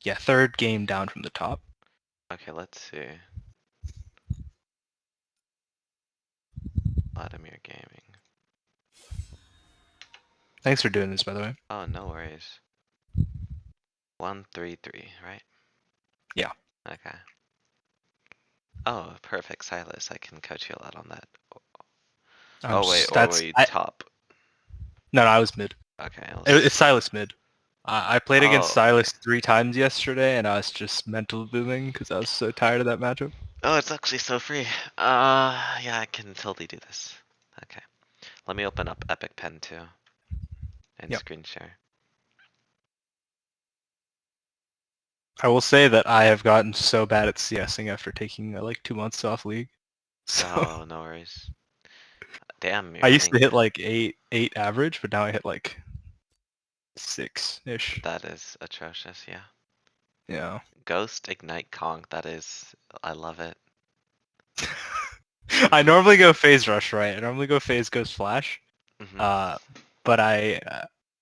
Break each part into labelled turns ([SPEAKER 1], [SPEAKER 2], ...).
[SPEAKER 1] Yeah, third game down from the top.
[SPEAKER 2] Okay, let's see. Vladimir Gaming.
[SPEAKER 1] Thanks for doing this, by the way.
[SPEAKER 2] Oh, no worries. 133, right?
[SPEAKER 1] Yeah.
[SPEAKER 2] Okay. Oh, perfect, Silas. I can coach you a lot on that. Oh wait, or were you top?
[SPEAKER 1] No, I was mid.
[SPEAKER 2] Okay,
[SPEAKER 1] It's Silas mid. I played against
[SPEAKER 2] Oh, okay.
[SPEAKER 1] Silas 3 times yesterday, and I was just mental booming because I was so tired of that matchup.
[SPEAKER 2] Oh, it's actually so free. Yeah, I can totally do this. Okay. Let me open up Epic Pen too. And
[SPEAKER 1] Yep.
[SPEAKER 2] screen share.
[SPEAKER 1] I will say that I have gotten so bad at CSing after taking like 2 months off league. So
[SPEAKER 2] Oh, no worries. Damn, you're
[SPEAKER 1] I used to
[SPEAKER 2] running.
[SPEAKER 1] hit like eight average, but now I hit like 6-ish.
[SPEAKER 2] That is atrocious, yeah.
[SPEAKER 1] Yeah.
[SPEAKER 2] Ghost Ignite Kong, that is. I love it.
[SPEAKER 1] I normally go phase rush, right? I normally go phase ghost flash.
[SPEAKER 2] Hmm.
[SPEAKER 1] Uh, but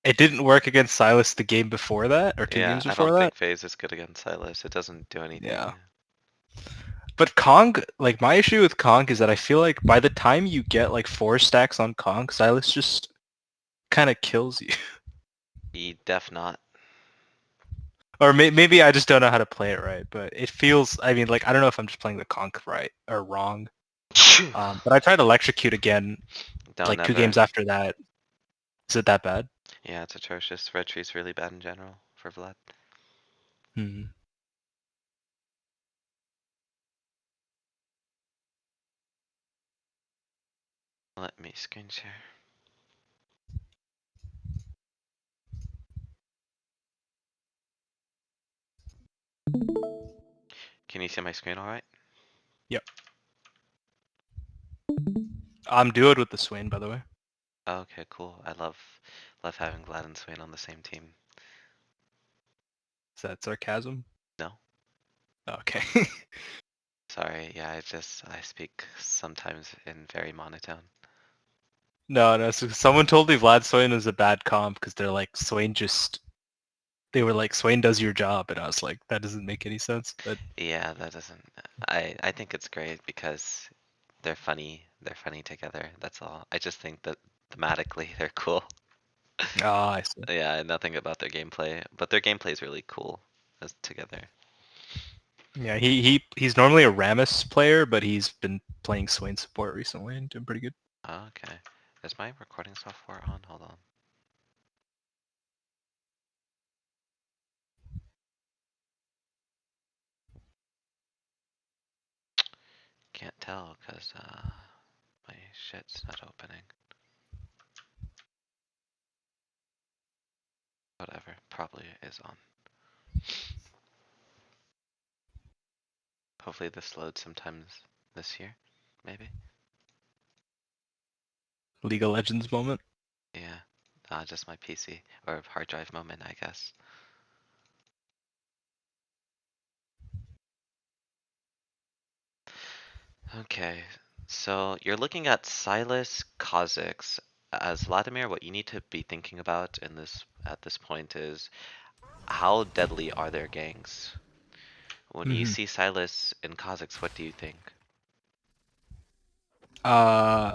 [SPEAKER 1] it didn't work against Silas the game before that, or two
[SPEAKER 2] Yeah,
[SPEAKER 1] games
[SPEAKER 2] I
[SPEAKER 1] before
[SPEAKER 2] don't
[SPEAKER 1] that.
[SPEAKER 2] think phase is good against Silas. It doesn't do anything.
[SPEAKER 1] Yeah. But Kong, like my issue with Kong is that I feel like by the time you get like 4 stacks on Kong, Silas just kind of kills you.
[SPEAKER 2] E def not.
[SPEAKER 1] Or maybe I just don't know how to play it right, but it feels, I mean, like, I don't know if I'm just playing the conch right or wrong. But I tried electrocute again,
[SPEAKER 2] Don't
[SPEAKER 1] like 2 games
[SPEAKER 2] ever.
[SPEAKER 1] after that. Is it that bad?
[SPEAKER 2] Yeah, it's atrocious. Red tree's really bad in general for Vlad.
[SPEAKER 1] Hmm.
[SPEAKER 2] Let me screen share. Can you see my screen alright?
[SPEAKER 1] Yep. I'm duoed with the Swain, by the way.
[SPEAKER 2] Okay, cool. I love having Vlad and Swain on the same team.
[SPEAKER 1] Is that sarcasm?
[SPEAKER 2] No?
[SPEAKER 1] Okay.
[SPEAKER 2] Sorry, yeah, I speak sometimes in very monotone.
[SPEAKER 1] No. So someone told me Vlad Swain was a bad comp because they're like Swain just. They were like Swain does your job, and I was like, that doesn't make any sense. But
[SPEAKER 2] Yeah, that doesn't. I think it's great because they're funny. They're funny together. That's all. I just think that thematically they're cool.
[SPEAKER 1] I see.
[SPEAKER 2] Yeah, nothing about their gameplay, but their gameplay is really cool as together.
[SPEAKER 1] Yeah, he's normally a Rammus player, but he's been playing Swain support recently and doing pretty good.
[SPEAKER 2] Okay. Is my recording software on? Hold on. Can't tell because my shit's not opening. Whatever, probably is on. Hopefully this loads sometimes this year, maybe.
[SPEAKER 1] League of Legends moment.
[SPEAKER 2] Yeah, just my PC or hard drive moment, I guess. Okay, so you're looking at Silas Kha'Zix. As Vladimir, what you need to be thinking about in this at this point is how deadly are their gangs? When you
[SPEAKER 1] Hmm.
[SPEAKER 2] see Silas and Kha'Zix, what do you think?
[SPEAKER 1] Uh,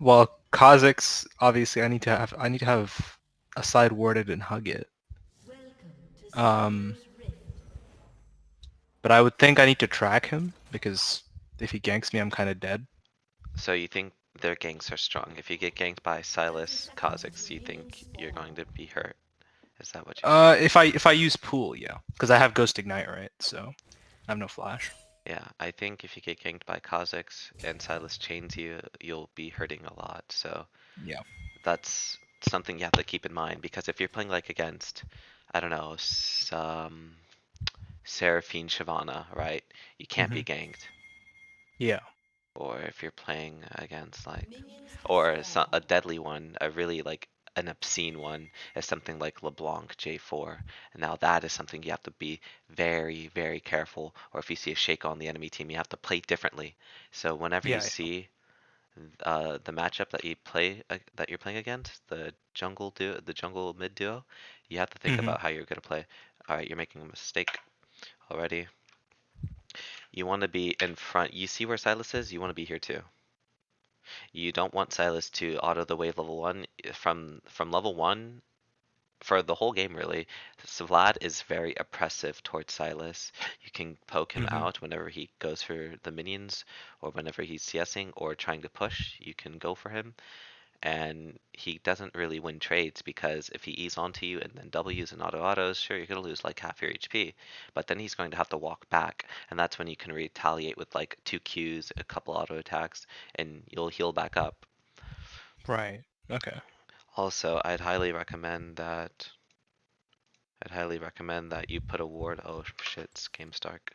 [SPEAKER 1] well, Kha'Zix obviously I need to have a side warded and hug it. Um, but I would think I need to track him because if he ganks me, I'm kind of dead.
[SPEAKER 2] So you think their gangs are strong. If you get ganked by Silas Kha'Zix, you think you're going to be hurt. Is that what you think?
[SPEAKER 1] If I use pool, yeah, because I have Ghost Ignite, right? So I have no flash.
[SPEAKER 2] Yeah, I think if you get ganked by Kha'Zix and Silas chains you, you'll be hurting a lot. So
[SPEAKER 1] Yeah.
[SPEAKER 2] that's something you have to keep in mind because if you're playing like against, I don't know, some Seraphine Shyvana, right? You can't be
[SPEAKER 1] Hmm.
[SPEAKER 2] ganked.
[SPEAKER 1] Yeah.
[SPEAKER 2] Or if you're playing against like, or a deadly one, a really like an obscene one is something like LeBlanc J4. And now that is something you have to be very, very careful. Or if you see a shake on the enemy team, you have to play differently. So whenever you
[SPEAKER 1] Yeah.
[SPEAKER 2] see the matchup that you play that you're playing against, the jungle mid duo, You have to think
[SPEAKER 1] Hmm.
[SPEAKER 2] about how you're gonna play. All right, you're making a mistake already. You want to be in front. You see where Silas is? You want to be here too. You don't want Silas to auto the wave level 1. From level 1, for the whole game really, Vlad is very oppressive towards Silas. You can poke him
[SPEAKER 1] Hmm.
[SPEAKER 2] out whenever he goes for the minions, or whenever he's CSing or trying to push, you can go for him. And he doesn't really win trades because if he E's onto you and then W's and autos, sure, you're going to lose like half your HP. But then he's going to have to walk back, and that's when you can retaliate with like 2 Qs, a couple auto attacks, and you'll heal back up.
[SPEAKER 1] Right. Okay.
[SPEAKER 2] Also, I'd highly recommend that you put a ward. Oh shit, it's game start.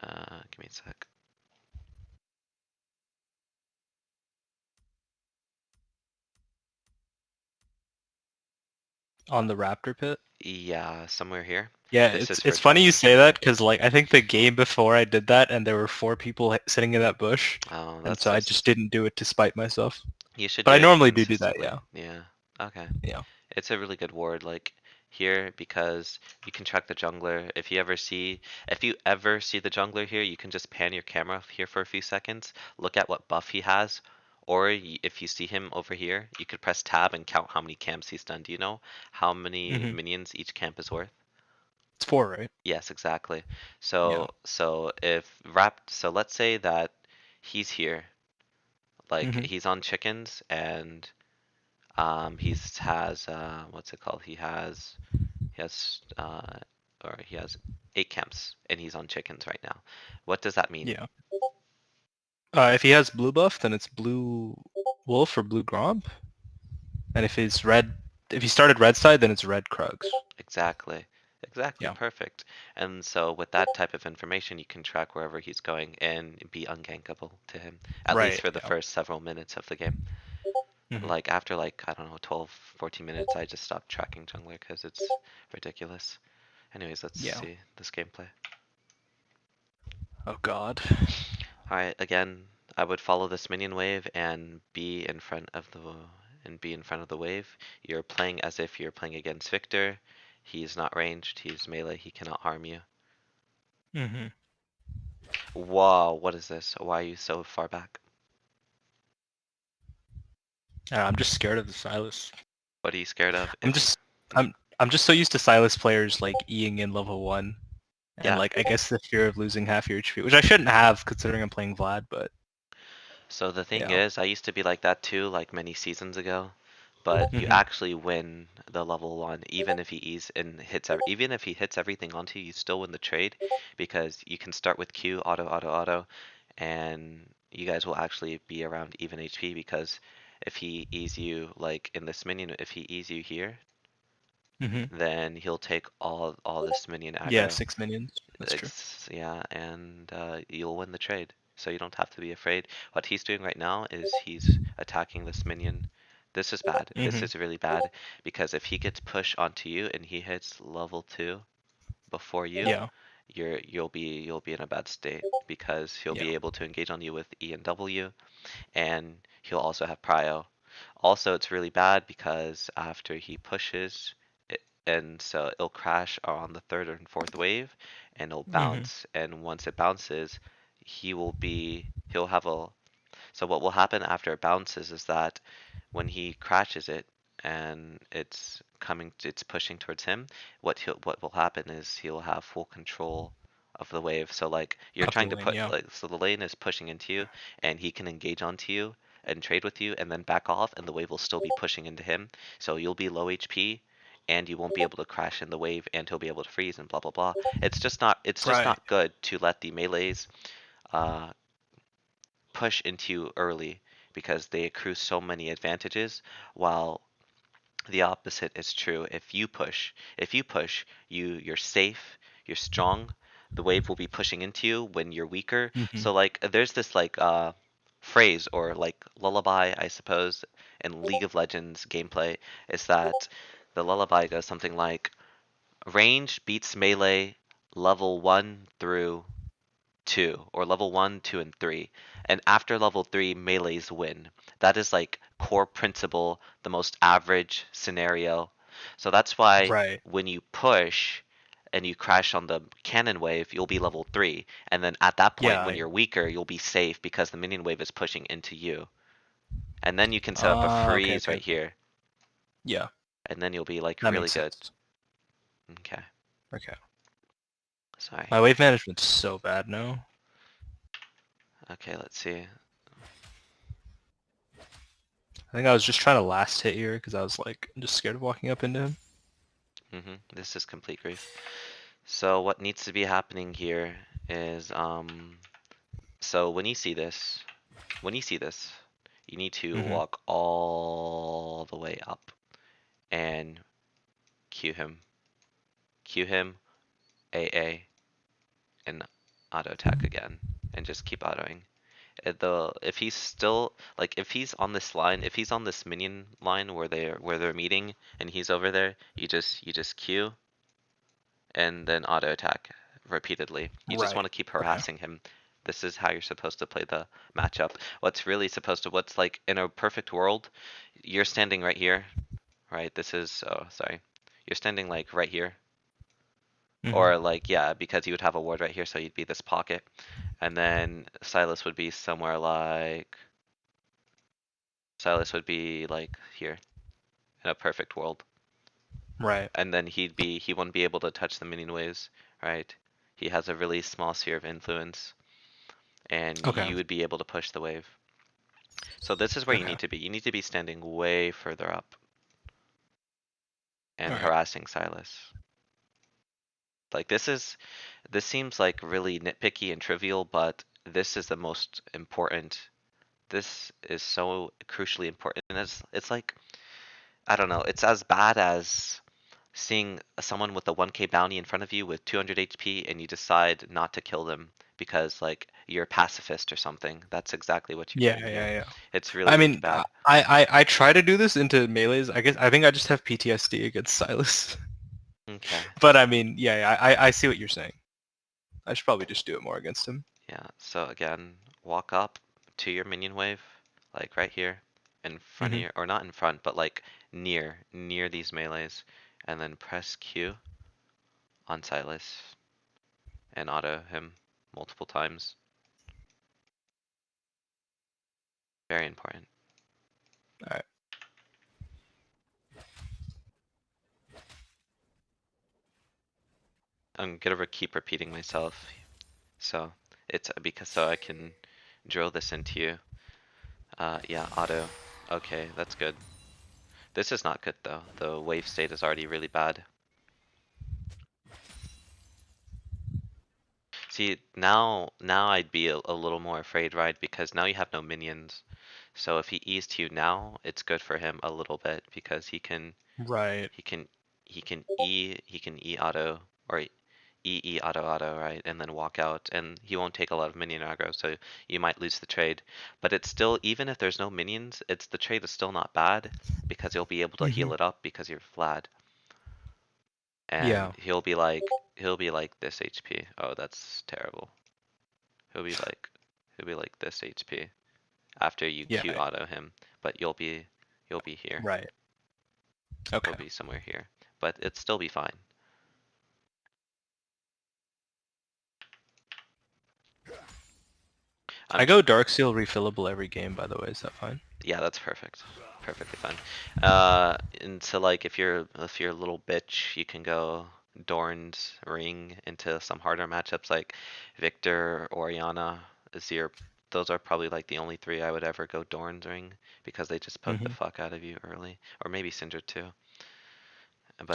[SPEAKER 2] Give me a sec.
[SPEAKER 1] On the Raptor pit.
[SPEAKER 2] Yeah, somewhere here.
[SPEAKER 1] Yeah,
[SPEAKER 2] This is
[SPEAKER 1] it's
[SPEAKER 2] for
[SPEAKER 1] funny you
[SPEAKER 2] jungler.
[SPEAKER 1] say that because like I think the game before I did that and there were 4 people sitting in that bush,
[SPEAKER 2] Oh,
[SPEAKER 1] and
[SPEAKER 2] that's
[SPEAKER 1] so I
[SPEAKER 2] just.
[SPEAKER 1] just didn't do it to spite myself.
[SPEAKER 2] You should
[SPEAKER 1] But
[SPEAKER 2] do
[SPEAKER 1] I
[SPEAKER 2] it
[SPEAKER 1] normally do that.
[SPEAKER 2] consistently.
[SPEAKER 1] Yeah.
[SPEAKER 2] Yeah. Okay.
[SPEAKER 1] Yeah.
[SPEAKER 2] It's a really good ward, like here, because you can track the jungler. If you ever see the jungler here, you can just pan your camera here for a few seconds, look at what buff he has, or if you see him over here, you could press tab and count how many camps he's done. Do you know how many
[SPEAKER 1] Hmm.
[SPEAKER 2] minions each camp is worth?
[SPEAKER 1] It's 4, right?
[SPEAKER 2] Yes, exactly.
[SPEAKER 1] Yeah.
[SPEAKER 2] So let's say that he's here, like
[SPEAKER 1] Hmm.
[SPEAKER 2] he's on chickens and he's has what's it called? He has he has 8 camps and he's on chickens right now. What does that mean?
[SPEAKER 1] Yeah. If he has blue buff, then it's blue wolf or blue gromp, and if he started red side, then it's red Krugs.
[SPEAKER 2] Exactly. Exactly,
[SPEAKER 1] Yeah.
[SPEAKER 2] perfect. And so with that type of information, you can track wherever he's going and be ungankable to him, at least
[SPEAKER 1] Right.
[SPEAKER 2] for the
[SPEAKER 1] Yeah.
[SPEAKER 2] first several minutes of the game.
[SPEAKER 1] Hmm.
[SPEAKER 2] Like after like, I don't know, 12, 14 minutes, I just stopped tracking jungler because it's ridiculous. Anyways, let's
[SPEAKER 1] Yeah.
[SPEAKER 2] see this gameplay.
[SPEAKER 1] Oh God.
[SPEAKER 2] Alright, again, I would follow this minion wave and be in front of the wave. You're playing as if you're playing against Victor. He's not ranged, he's melee, he cannot harm you.
[SPEAKER 1] Hmm.
[SPEAKER 2] Whoa, what is this? Why are you so far back?
[SPEAKER 1] I'm just scared of the Silas.
[SPEAKER 2] What are you scared of?
[SPEAKER 1] I'm
[SPEAKER 2] If
[SPEAKER 1] just I'm just so used to Silas players like Eing in level 1, and
[SPEAKER 2] yeah,
[SPEAKER 1] like I guess the fear of losing half your HP, which I shouldn't have considering I'm playing Vlad, but
[SPEAKER 2] so the thing
[SPEAKER 1] yeah.
[SPEAKER 2] is, I used to be like that too, like many seasons ago. But you
[SPEAKER 1] Hmm.
[SPEAKER 2] actually win the level 1, even if he eats and even if he hits everything onto you, you still win the trade because you can start with Q, auto, and you guys will actually be around even HP because if he E's you like in this minion, if he E's you here,
[SPEAKER 1] Hmm.
[SPEAKER 2] then he'll take all this minion
[SPEAKER 1] Yeah,
[SPEAKER 2] aggro.
[SPEAKER 1] 6 minions. That's true.
[SPEAKER 2] Yeah, and you'll win the trade. So you don't have to be afraid. What he's doing right now is he's attacking this minion. This is bad. This
[SPEAKER 1] Hmm.
[SPEAKER 2] is really bad because if he gets pushed onto you and he hits level 2 before you,
[SPEAKER 1] Yeah.
[SPEAKER 2] you'll be in a bad state because he'll
[SPEAKER 1] Yeah.
[SPEAKER 2] be able to engage on you with E and W, and he'll also have prio. Also, it's really bad because after he pushes, and so it'll crash on the third and fourth wave, and it'll
[SPEAKER 1] Hmm.
[SPEAKER 2] bounce. And once it bounces, he'll have a. So what will happen after it bounces is that when he crashes it and it's pushing towards him, what will happen is he'll have full control of the wave. So like you're
[SPEAKER 1] Of the
[SPEAKER 2] trying to
[SPEAKER 1] lane.
[SPEAKER 2] put
[SPEAKER 1] Yeah.
[SPEAKER 2] like so the lane is pushing into you and he can engage onto you and trade with you and then back off and the wave will still be pushing into him. So you'll be low HP and you won't be able to crash in the wave and he'll be able to freeze and blah blah blah. It's just
[SPEAKER 1] Right.
[SPEAKER 2] not good to let the melees uh, push into you early because they accrue so many advantages while the opposite is true. If you push, you're safe, you're strong. The wave will be pushing into you when you're weaker.
[SPEAKER 1] Hmm.
[SPEAKER 2] So like there's this like phrase or like lullaby, I suppose, in League of Legends gameplay is that the lullaby goes something like range beats melee level 1 through 2 or level 1, 2 and 3. And after level 3 melees win. That is like core principle, the most average scenario. So that's why
[SPEAKER 1] Right.
[SPEAKER 2] when you push and you crash on the cannon wave, you'll be level 3. And then at that point,
[SPEAKER 1] Yeah.
[SPEAKER 2] when you're weaker, you'll be safe because the minion wave is pushing into you. And then you can set up a
[SPEAKER 1] Okay,
[SPEAKER 2] freeze
[SPEAKER 1] okay,
[SPEAKER 2] right
[SPEAKER 1] okay.
[SPEAKER 2] here.
[SPEAKER 1] Yeah,
[SPEAKER 2] And then you'll be like
[SPEAKER 1] that
[SPEAKER 2] really
[SPEAKER 1] makes
[SPEAKER 2] good.
[SPEAKER 1] sense.
[SPEAKER 2] Okay.
[SPEAKER 1] Okay.
[SPEAKER 2] Sorry.
[SPEAKER 1] My wave management's so bad now.
[SPEAKER 2] Okay, let's see.
[SPEAKER 1] I think I was just trying to last hit here because I was like just scared of walking up into him.
[SPEAKER 2] This is complete grief. So what needs to be happening here is, so when you see this, you need to
[SPEAKER 1] Mm-hmm.
[SPEAKER 2] walk all the way up and Q him. Q him, AA, and auto attack again, and just keep autoing. If he's still like if he's on this line, if he's on this minion line where they're meeting and he's over there, you just Q and then auto attack repeatedly. You just want
[SPEAKER 1] Right.
[SPEAKER 2] to keep
[SPEAKER 1] Okay.
[SPEAKER 2] harassing him. This is how you're supposed to play the matchup. What's like in a perfect world, you're standing right here, right? Oh, sorry. You're standing like right here.
[SPEAKER 1] Mm-hmm.
[SPEAKER 2] Or like, yeah, because you would have a ward right here, so you'd be this pocket. And then Silas would be like here in a perfect world.
[SPEAKER 1] Right.
[SPEAKER 2] And then he wouldn't be able to touch the minion waves, right? He has a really small sphere of influence, and
[SPEAKER 1] Okay.
[SPEAKER 2] you would be able to push the wave. So this is where you
[SPEAKER 1] Okay.
[SPEAKER 2] need to be. You need to be standing way further up
[SPEAKER 1] All
[SPEAKER 2] and
[SPEAKER 1] right.
[SPEAKER 2] harassing Silas. Like this seems like really nitpicky and trivial, but this is the most important. This is so crucially important. And it's like, I don't know, it's as bad as seeing someone with a 1k bounty in front of you with 200 HP and you decide not to kill them because like you're a pacifist or something. That's exactly what you're
[SPEAKER 1] Yeah,
[SPEAKER 2] doing
[SPEAKER 1] yeah,
[SPEAKER 2] here.
[SPEAKER 1] yeah.
[SPEAKER 2] It's
[SPEAKER 1] I
[SPEAKER 2] really, really
[SPEAKER 1] mean,
[SPEAKER 2] bad.
[SPEAKER 1] I try to do this into melees. I think I just have PTSD against Silas.
[SPEAKER 2] Okay.
[SPEAKER 1] But I mean, yeah, I see what you're saying. I should probably just do it more against him.
[SPEAKER 2] Yeah. So again, walk up to your minion wave, like right here, in front of
[SPEAKER 1] Mm-hmm.
[SPEAKER 2] your, or not in front, but like near these melees, and then press Q on Silas and auto him multiple times. Very important.
[SPEAKER 1] All right.
[SPEAKER 2] I'm gonna keep repeating myself, so it's because so I can drill this into you. Yeah, auto. Okay, that's good. This is not good though. The wave state is already really bad. See, now I'd be a little more afraid, right? Because now you have no minions. So if he E's to you now, it's good for him a little bit because
[SPEAKER 1] Right.
[SPEAKER 2] he can he can E auto or E auto, right? And then walk out and he won't take a lot of minion aggro, so you might lose the trade. But it's still, even if there's no minions, the trade is still not bad because you'll be able to
[SPEAKER 1] Mm-hmm.
[SPEAKER 2] heal it up because you're Vlad.
[SPEAKER 1] Yeah.
[SPEAKER 2] And he'll be like this HP. Oh, that's terrible. He'll be like he'll be like this HP after you
[SPEAKER 1] Yeah.
[SPEAKER 2] Q auto him, but you'll be here.
[SPEAKER 1] Right.
[SPEAKER 2] He'll
[SPEAKER 1] Okay.
[SPEAKER 2] be somewhere here, but it'd still be fine.
[SPEAKER 1] I
[SPEAKER 2] I'm
[SPEAKER 1] go Dark Seal refillable every game, by the way. Is that fine?
[SPEAKER 2] Yeah, that's perfect. Perfectly fine. And so like if you're a little bitch, you can go Dorn's Ring into some harder matchups like Victor, Oriana, Azir. Those are probably like the only three I would ever go Dorn's Ring because they just poke the
[SPEAKER 1] Mm-hmm.
[SPEAKER 2] fuck out of you early. Or maybe Syndra too.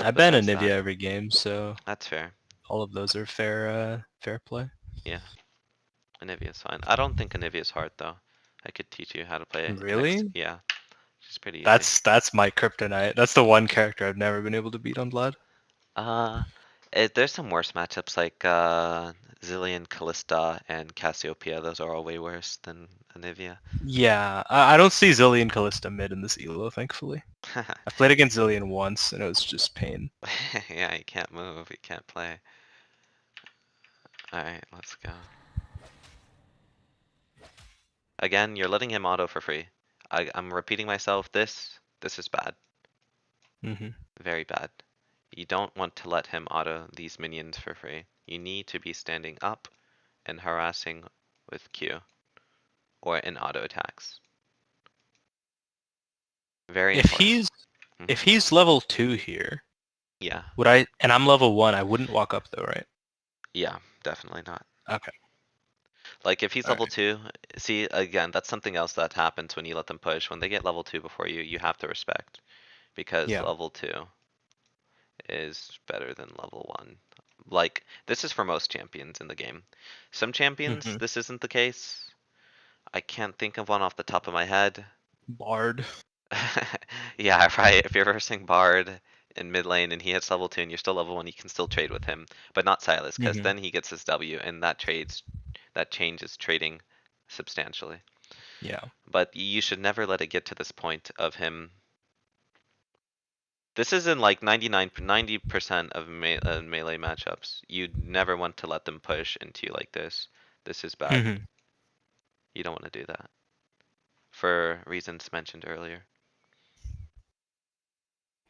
[SPEAKER 1] I
[SPEAKER 2] But
[SPEAKER 1] ban
[SPEAKER 2] besides
[SPEAKER 1] Anivia
[SPEAKER 2] that,
[SPEAKER 1] every game, so
[SPEAKER 2] that's fair.
[SPEAKER 1] all of those are fair play.
[SPEAKER 2] Yeah, Anivia's fine. I don't think Anivia's hard though. I could teach you how to play next.
[SPEAKER 1] Really?
[SPEAKER 2] Yeah, she's pretty easy.
[SPEAKER 1] That's my kryptonite. That's the one character I've never been able to beat on Vlad.
[SPEAKER 2] Uh, there's some worse matchups like Zillion, Callista, and Cassiopeia. Those are all way worse than Anivia.
[SPEAKER 1] Yeah, I don't see Zillion Callista mid in this elo, thankfully. I played against Zillion once, and it was just pain.
[SPEAKER 2] Yeah, you can't move, you can't play. Alright, let's go. Again, you're letting him auto for free. I'm repeating myself, this is bad.
[SPEAKER 1] Mm-hmm.
[SPEAKER 2] Very bad. You don't want to let him auto these minions for free. You need to be standing up and harassing with Q or in auto attacks. Very
[SPEAKER 1] If
[SPEAKER 2] important.
[SPEAKER 1] he's level 2 here,
[SPEAKER 2] Yeah,
[SPEAKER 1] and I'm level 1, I wouldn't walk up though, right?
[SPEAKER 2] yeah, definitely not.
[SPEAKER 1] Okay.
[SPEAKER 2] Like if he's
[SPEAKER 1] All
[SPEAKER 2] level
[SPEAKER 1] right.
[SPEAKER 2] 2, see again, that's something else that happens when you let them push. When they get level 2 before you, you have to respect because
[SPEAKER 1] Yeah.
[SPEAKER 2] level 2 is better than level 1. Like this is for most champions in the game. Some champions,
[SPEAKER 1] Mm-hmm.
[SPEAKER 2] this isn't the case. I can't think of one off the top of my head.
[SPEAKER 1] Bard.
[SPEAKER 2] Yeah, right. If you're versing Bard in mid lane and he hits level 2 and you're still level 1, you can still trade with him. But not Silas, because
[SPEAKER 1] Mm-hmm.
[SPEAKER 2] then he gets his W and that changes trading substantially.
[SPEAKER 1] Yeah.
[SPEAKER 2] But you should never let it get to this point of him. This is in like 90% of melee matchups. You never want to let them push into you like this. This is bad.
[SPEAKER 1] Mm-hmm.
[SPEAKER 2] You don't want to do that. For reasons mentioned earlier.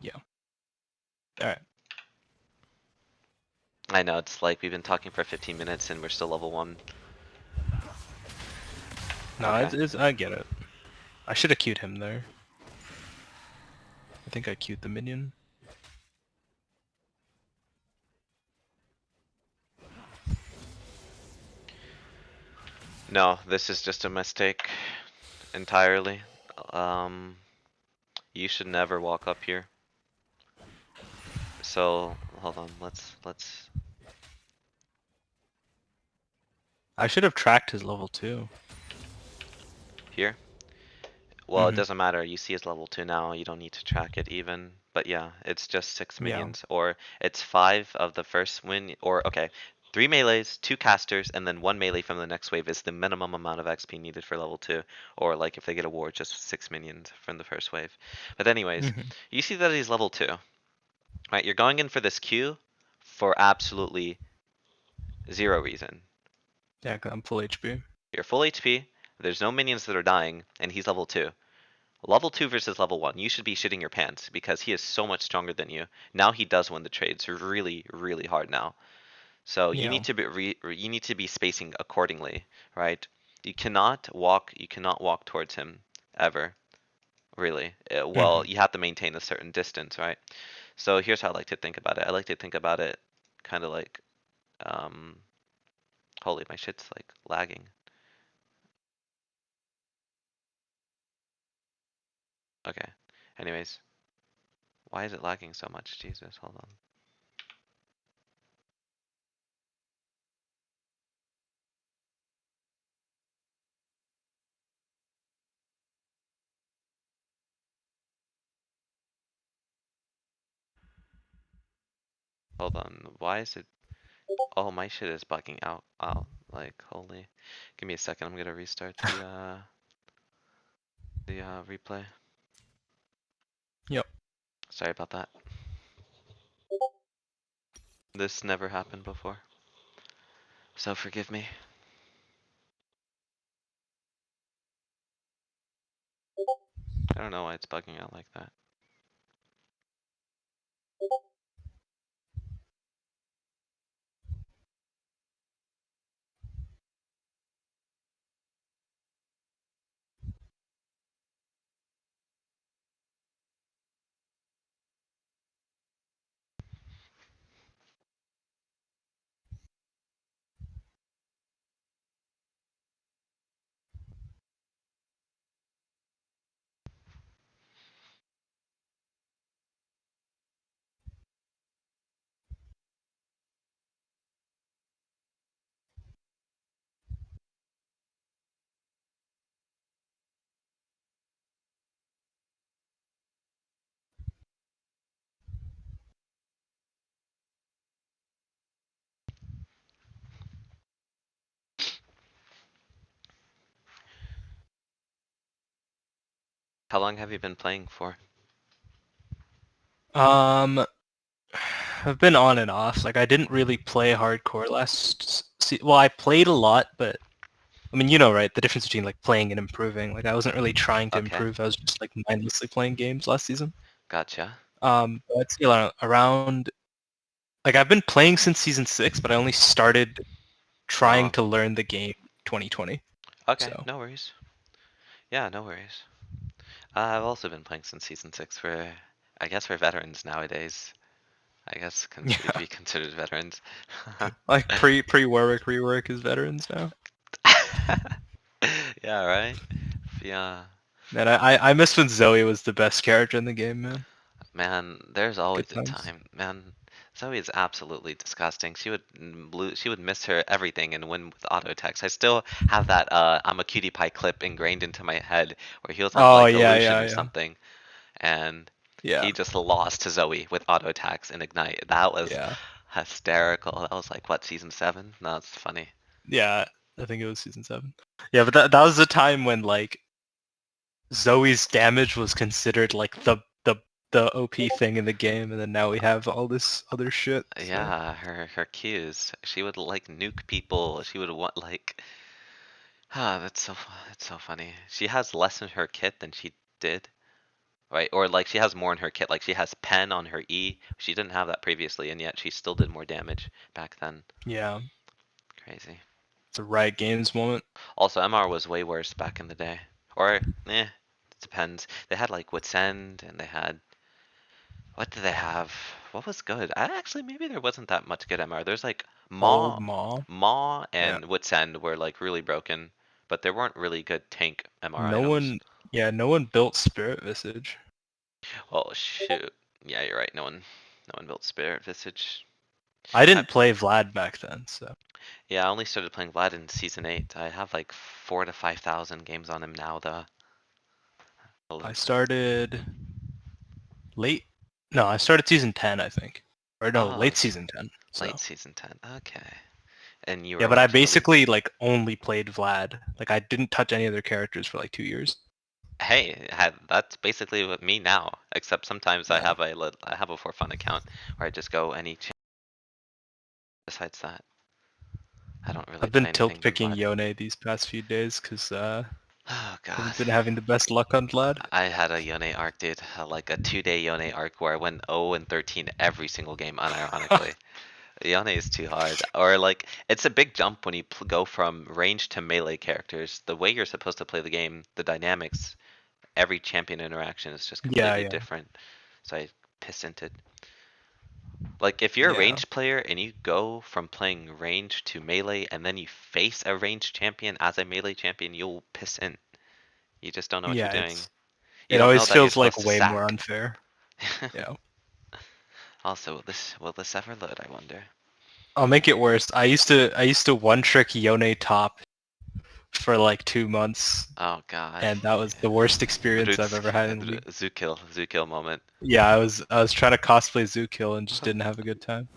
[SPEAKER 1] Yeah. All right.
[SPEAKER 2] I know, it's like we've been talking for 15 minutes and we're still level 1.
[SPEAKER 1] No,
[SPEAKER 2] Okay.
[SPEAKER 1] I get it. I should have queued him there. I think I queued the minion.
[SPEAKER 2] No, this is just a mistake entirely. Um, you should never walk up here. So, hold on, let's
[SPEAKER 1] I should have tracked his level 2.
[SPEAKER 2] here. Well, it
[SPEAKER 1] Mm-hmm.
[SPEAKER 2] doesn't matter. You see his level 2 now. You don't need to track it even. But yeah, it's just 6
[SPEAKER 1] Yeah.
[SPEAKER 2] minions. Or it's 5 of the first win. Or, okay, 3 melees, 2 casters, and then 1 melee from the next wave is the minimum amount of XP needed for level 2. Or, like, if they get a ward, just 6 minions from the first wave. But anyways,
[SPEAKER 1] Mm-hmm.
[SPEAKER 2] you see that he's level 2. Right, you're going in for this Q for absolutely 0 reason.
[SPEAKER 1] Yeah, 'cause I'm full HP.
[SPEAKER 2] You're full HP, there's no minions that are dying, and he's level 2. Level 2 versus level 1, you should be shitting your pants because he is so much stronger than you. Now he does win the trades really, really hard now. So you
[SPEAKER 1] Yeah.
[SPEAKER 2] need to be spacing accordingly, right? You cannot walk towards him ever, really.
[SPEAKER 1] Mm-hmm.
[SPEAKER 2] Well, you have to maintain a certain distance, right? So here's how I like to think about it. I like to think about it kind of like um holy, my shit's like lagging. Okay. Anyways, why is it lagging so much? Jesus, hold on. Hold on. Why is it? Oh, my shit is bugging out. Out. Like, holy. Give me a second. I'm gonna restart the replay.
[SPEAKER 1] Yep.
[SPEAKER 2] Sorry about that. This never happened before. So forgive me. I don't know why it's bugging out like that. How long have you been playing for?
[SPEAKER 1] Um, I've been on and off. Like I didn't really play hardcore well, I played a lot, but I mean, you know, right? The difference between like playing and improving. Like I wasn't really trying to
[SPEAKER 2] Okay,
[SPEAKER 1] improve. I was just like mindlessly playing games last season.
[SPEAKER 2] gotcha.
[SPEAKER 1] Let's see, around like I've been playing since season 6, but I only started trying
[SPEAKER 2] Oh,
[SPEAKER 1] to learn the game 2020.
[SPEAKER 2] okay,
[SPEAKER 1] So
[SPEAKER 2] no worries. Yeah, no worries. I've also been playing since season 6 for, I guess for veterans nowadays. I guess we'd
[SPEAKER 1] yeah,
[SPEAKER 2] be considered veterans.
[SPEAKER 1] like pre-Warwick rework is veterans now.
[SPEAKER 2] Yeah, right? Yeah.
[SPEAKER 1] Man, I miss when Zoe was the best character in the game, man.
[SPEAKER 2] Man, there's
[SPEAKER 1] Good
[SPEAKER 2] always a
[SPEAKER 1] times.
[SPEAKER 2] time. Man, Zoe is absolutely disgusting. She would miss her everything and win with auto attacks. I still have that I'm a cutie pie clip ingrained into my head where he was on
[SPEAKER 1] Oh
[SPEAKER 2] like
[SPEAKER 1] yeah,
[SPEAKER 2] illusion
[SPEAKER 1] yeah,
[SPEAKER 2] or
[SPEAKER 1] yeah,
[SPEAKER 2] something and
[SPEAKER 1] yeah,
[SPEAKER 2] he just lost to Zoe with auto attacks and ignite. That was
[SPEAKER 1] yeah,
[SPEAKER 2] hysterical. That was like what, season 7? No, it's funny.
[SPEAKER 1] yeah. I think it was season 7. Yeah, but that was the time when like Zoe's damage was considered like the OP thing in the game, and then now we have all this other shit. So
[SPEAKER 2] Yeah, her Qs. She would like nuke people. She would want like ah, that's so funny. She has less in her kit than she did, right? Or like she has more in her kit. Like she has pen on her E. She didn't have that previously, and yet she still did more damage back then.
[SPEAKER 1] yeah,
[SPEAKER 2] Crazy.
[SPEAKER 1] it's a Riot Games moment.
[SPEAKER 2] Also, MR was way worse back in the day. Or it depends. They had like Wits End, and they had what did they have? What was good? I actually maybe there wasn't that much good MR. There's like
[SPEAKER 1] Old
[SPEAKER 2] Maw,
[SPEAKER 1] Maw.
[SPEAKER 2] Maw,
[SPEAKER 1] Yeah.
[SPEAKER 2] and Wits End were like really broken, but there weren't really good tank MR
[SPEAKER 1] No
[SPEAKER 2] items.
[SPEAKER 1] one, yeah, no one built Spirit Visage.
[SPEAKER 2] Oh shoot. Yeah, you're right. No one built Spirit Visage.
[SPEAKER 1] I
[SPEAKER 2] I,
[SPEAKER 1] didn't play Vlad back then, so
[SPEAKER 2] yeah, I only started playing Vlad in season 8. I have like 4 to 5,000 games on him now though.
[SPEAKER 1] I
[SPEAKER 2] Well,
[SPEAKER 1] started late. No, I started season 10, I think, or no,
[SPEAKER 2] oh,
[SPEAKER 1] late season 10.
[SPEAKER 2] late
[SPEAKER 1] So
[SPEAKER 2] season 10. Okay. And you
[SPEAKER 1] yeah,
[SPEAKER 2] were
[SPEAKER 1] but I
[SPEAKER 2] watching at least.
[SPEAKER 1] basically like only played Vlad. Like I didn't touch any other characters for like 2 years.
[SPEAKER 2] Hey, that's basically with me now. Except sometimes
[SPEAKER 1] Yeah,
[SPEAKER 2] I have a for fun account where I just go any. Besides that, I don't really
[SPEAKER 1] I've been
[SPEAKER 2] play
[SPEAKER 1] tilt
[SPEAKER 2] anything but
[SPEAKER 1] picking
[SPEAKER 2] Vlad.
[SPEAKER 1] Yone these past few days because
[SPEAKER 2] Oh God.
[SPEAKER 1] haven't been having the best luck on Vlad.
[SPEAKER 2] I had a Yone arc, dude. Like a 2-day Yone arc where I went 0 and 13 every single game, unironically. Yone is too hard. Or like, it's a big jump when you go from range to melee characters. The way you're supposed to play the game, the dynamics, every champion interaction is just
[SPEAKER 1] Yeah,
[SPEAKER 2] completely
[SPEAKER 1] yeah,
[SPEAKER 2] different. So I piss into. Like, if you're a
[SPEAKER 1] yeah,
[SPEAKER 2] ranged player and you go from playing range to melee and then you face a ranged champion as a melee champion, you'll piss in. You just don't know what you're
[SPEAKER 1] yeah.
[SPEAKER 2] doing. You
[SPEAKER 1] It
[SPEAKER 2] don't know
[SPEAKER 1] always
[SPEAKER 2] that you're
[SPEAKER 1] feels like
[SPEAKER 2] supposed to
[SPEAKER 1] way more
[SPEAKER 2] sack.
[SPEAKER 1] unfair. Yeah.
[SPEAKER 2] Also, will this ever load, I wonder?
[SPEAKER 1] I'll make it worse. I used to one trick Yone top for like 2 months,
[SPEAKER 2] Oh god.
[SPEAKER 1] and that was the worst experience I've ever had in League.
[SPEAKER 2] Zoo kill moment.
[SPEAKER 1] Yeah, I was trying to cosplay Zookill and just didn't have a good time.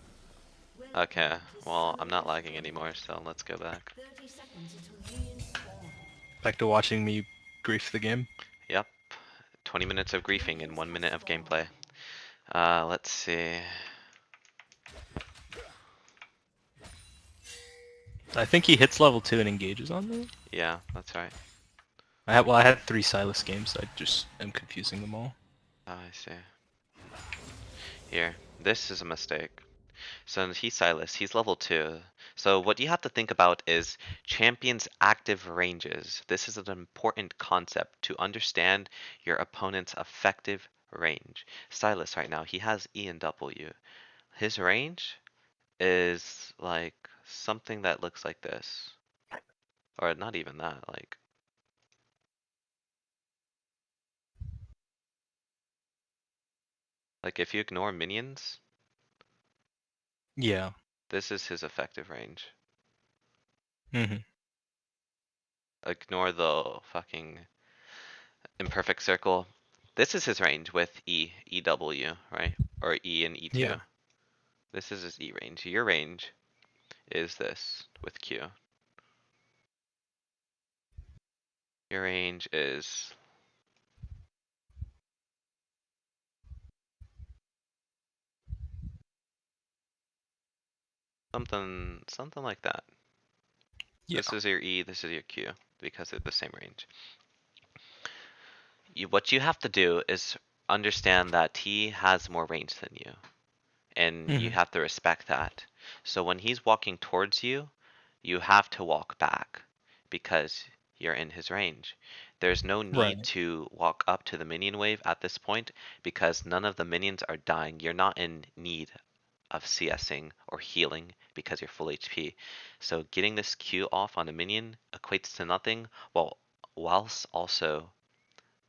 [SPEAKER 2] Okay, well, I'm not lagging anymore, so let's go back.
[SPEAKER 1] Back to watching me grief the game.
[SPEAKER 2] Yep, 20 minutes of griefing in 1 minute of gameplay. Let's see.
[SPEAKER 1] I think he hits level 2 and engages on me.
[SPEAKER 2] Yeah, that's right.
[SPEAKER 1] I had 3 Silas games, so I just am confusing them all.
[SPEAKER 2] Oh, I see. Here, this is a mistake. So he's Silas, he's level 2. So what you have to think about is champions' active ranges. This is an important concept to understand your opponent's effective range. Silas right now, he has E and W. His range is like something that looks like this. Or not even that, like if you ignore minions,
[SPEAKER 1] Yeah.
[SPEAKER 2] this is his effective range.
[SPEAKER 1] hmm
[SPEAKER 2] Ignore the fucking imperfect circle. This is his range with EW, right? Or E and
[SPEAKER 1] Yeah.
[SPEAKER 2] E2. This is his E range. Your range is this with Q. Your range is something like that.
[SPEAKER 1] Yeah.
[SPEAKER 2] This is your E, this is your Q, because they're the same range. What you have to do is understand that T has more range than you, and you
[SPEAKER 1] Mhm.
[SPEAKER 2] have to respect that. So when he's walking towards you, you have to walk back because you're in his range. There's no
[SPEAKER 1] Right.
[SPEAKER 2] need to walk up to the minion wave at this point because none of the minions are dying. You're not in need of CSing or healing because you're full HP. So getting this Q off on a minion equates to nothing whilst also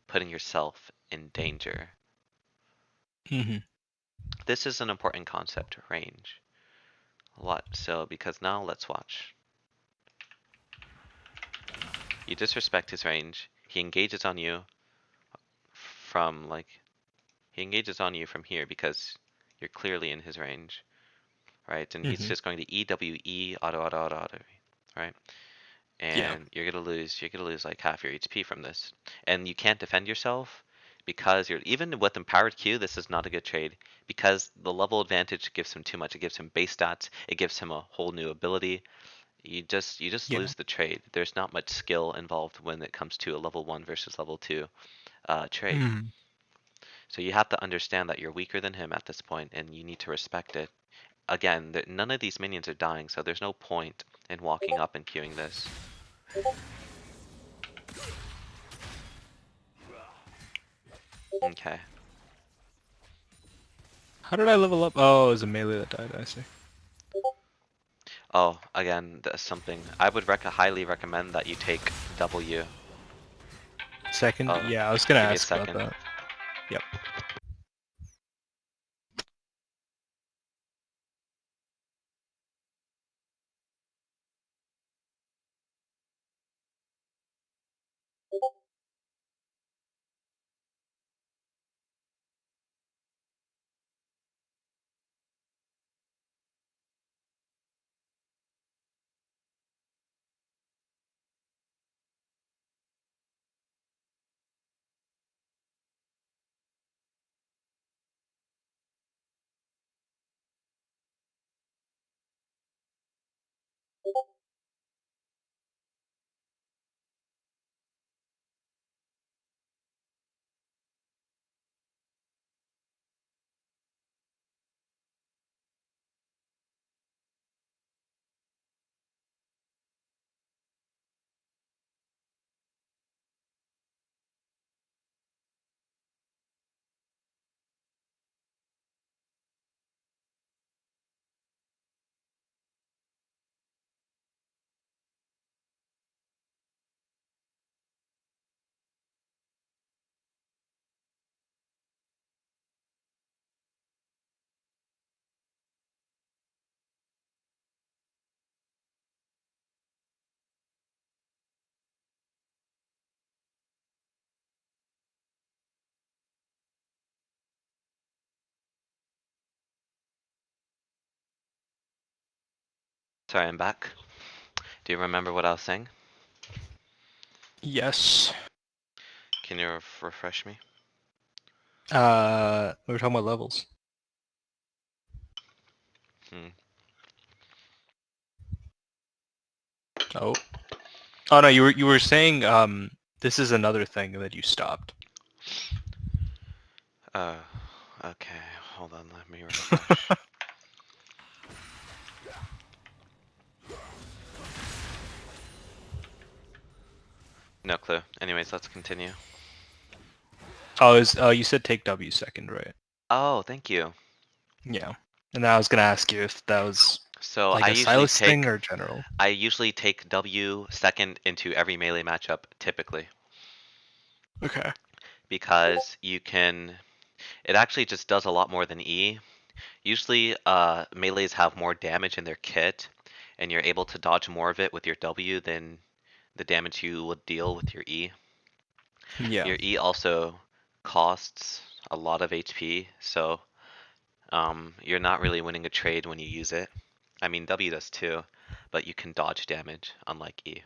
[SPEAKER 2] putting yourself in danger.
[SPEAKER 1] Mhm.
[SPEAKER 2] This is an important concept, range. A lot so because now let's watch. You disrespect his range. He engages on you from he engages on you from here because you're clearly in his range, right? And he's
[SPEAKER 1] Mhm.
[SPEAKER 2] just going to EWE auto, right?
[SPEAKER 1] Yeah.
[SPEAKER 2] And you're gonna lose like half your HP from this. And you can't defend yourself because you're even with empowered Q, this is not a good trade because the level advantage gives him too much. It gives him base stats, it gives him a whole new ability. You just
[SPEAKER 1] Yeah.
[SPEAKER 2] lose the trade. There's not much skill involved when it comes to a level 1 versus level 2 trade.
[SPEAKER 1] Mhm.
[SPEAKER 2] So you have to understand that you're weaker than him at this point and you need to respect it. Again, none of these minions are dying, so there's no point in walking up and queuing this. Okay.
[SPEAKER 1] How did I level up? Oh, it was a melee that died. I see.
[SPEAKER 2] Oh, again, that's something I would highly recommend that you take W.
[SPEAKER 1] Second.
[SPEAKER 2] Oh,
[SPEAKER 1] Yeah, I was gonna
[SPEAKER 2] give me a
[SPEAKER 1] ask about
[SPEAKER 2] second.
[SPEAKER 1] that. Yep.
[SPEAKER 2] Sorry, I'm back. Do you remember what I was saying?
[SPEAKER 1] Yes.
[SPEAKER 2] Can you refresh me?
[SPEAKER 1] We were talking about levels.
[SPEAKER 2] Hmm.
[SPEAKER 1] Oh. Oh no, you were saying this is another thing that you stopped.
[SPEAKER 2] Uh, okay. Hold on, let me refresh. No clue. Anyways, let's continue.
[SPEAKER 1] Oh, you said take W second, right?
[SPEAKER 2] Oh, thank you.
[SPEAKER 1] Yeah. And I was gonna ask you if that was
[SPEAKER 2] So
[SPEAKER 1] like a Silas thing or general.
[SPEAKER 2] I usually take W second into every melee matchup typically
[SPEAKER 1] Okay.
[SPEAKER 2] because it actually just does a lot more than E. Usually, melees have more damage in their kit, and you're able to dodge more of it with your W than the damage you would deal with your E.
[SPEAKER 1] Yeah.
[SPEAKER 2] Your E also costs a lot of HP, so you're not really winning a trade when you use it. I mean, W does too, but you can dodge damage, unlike E.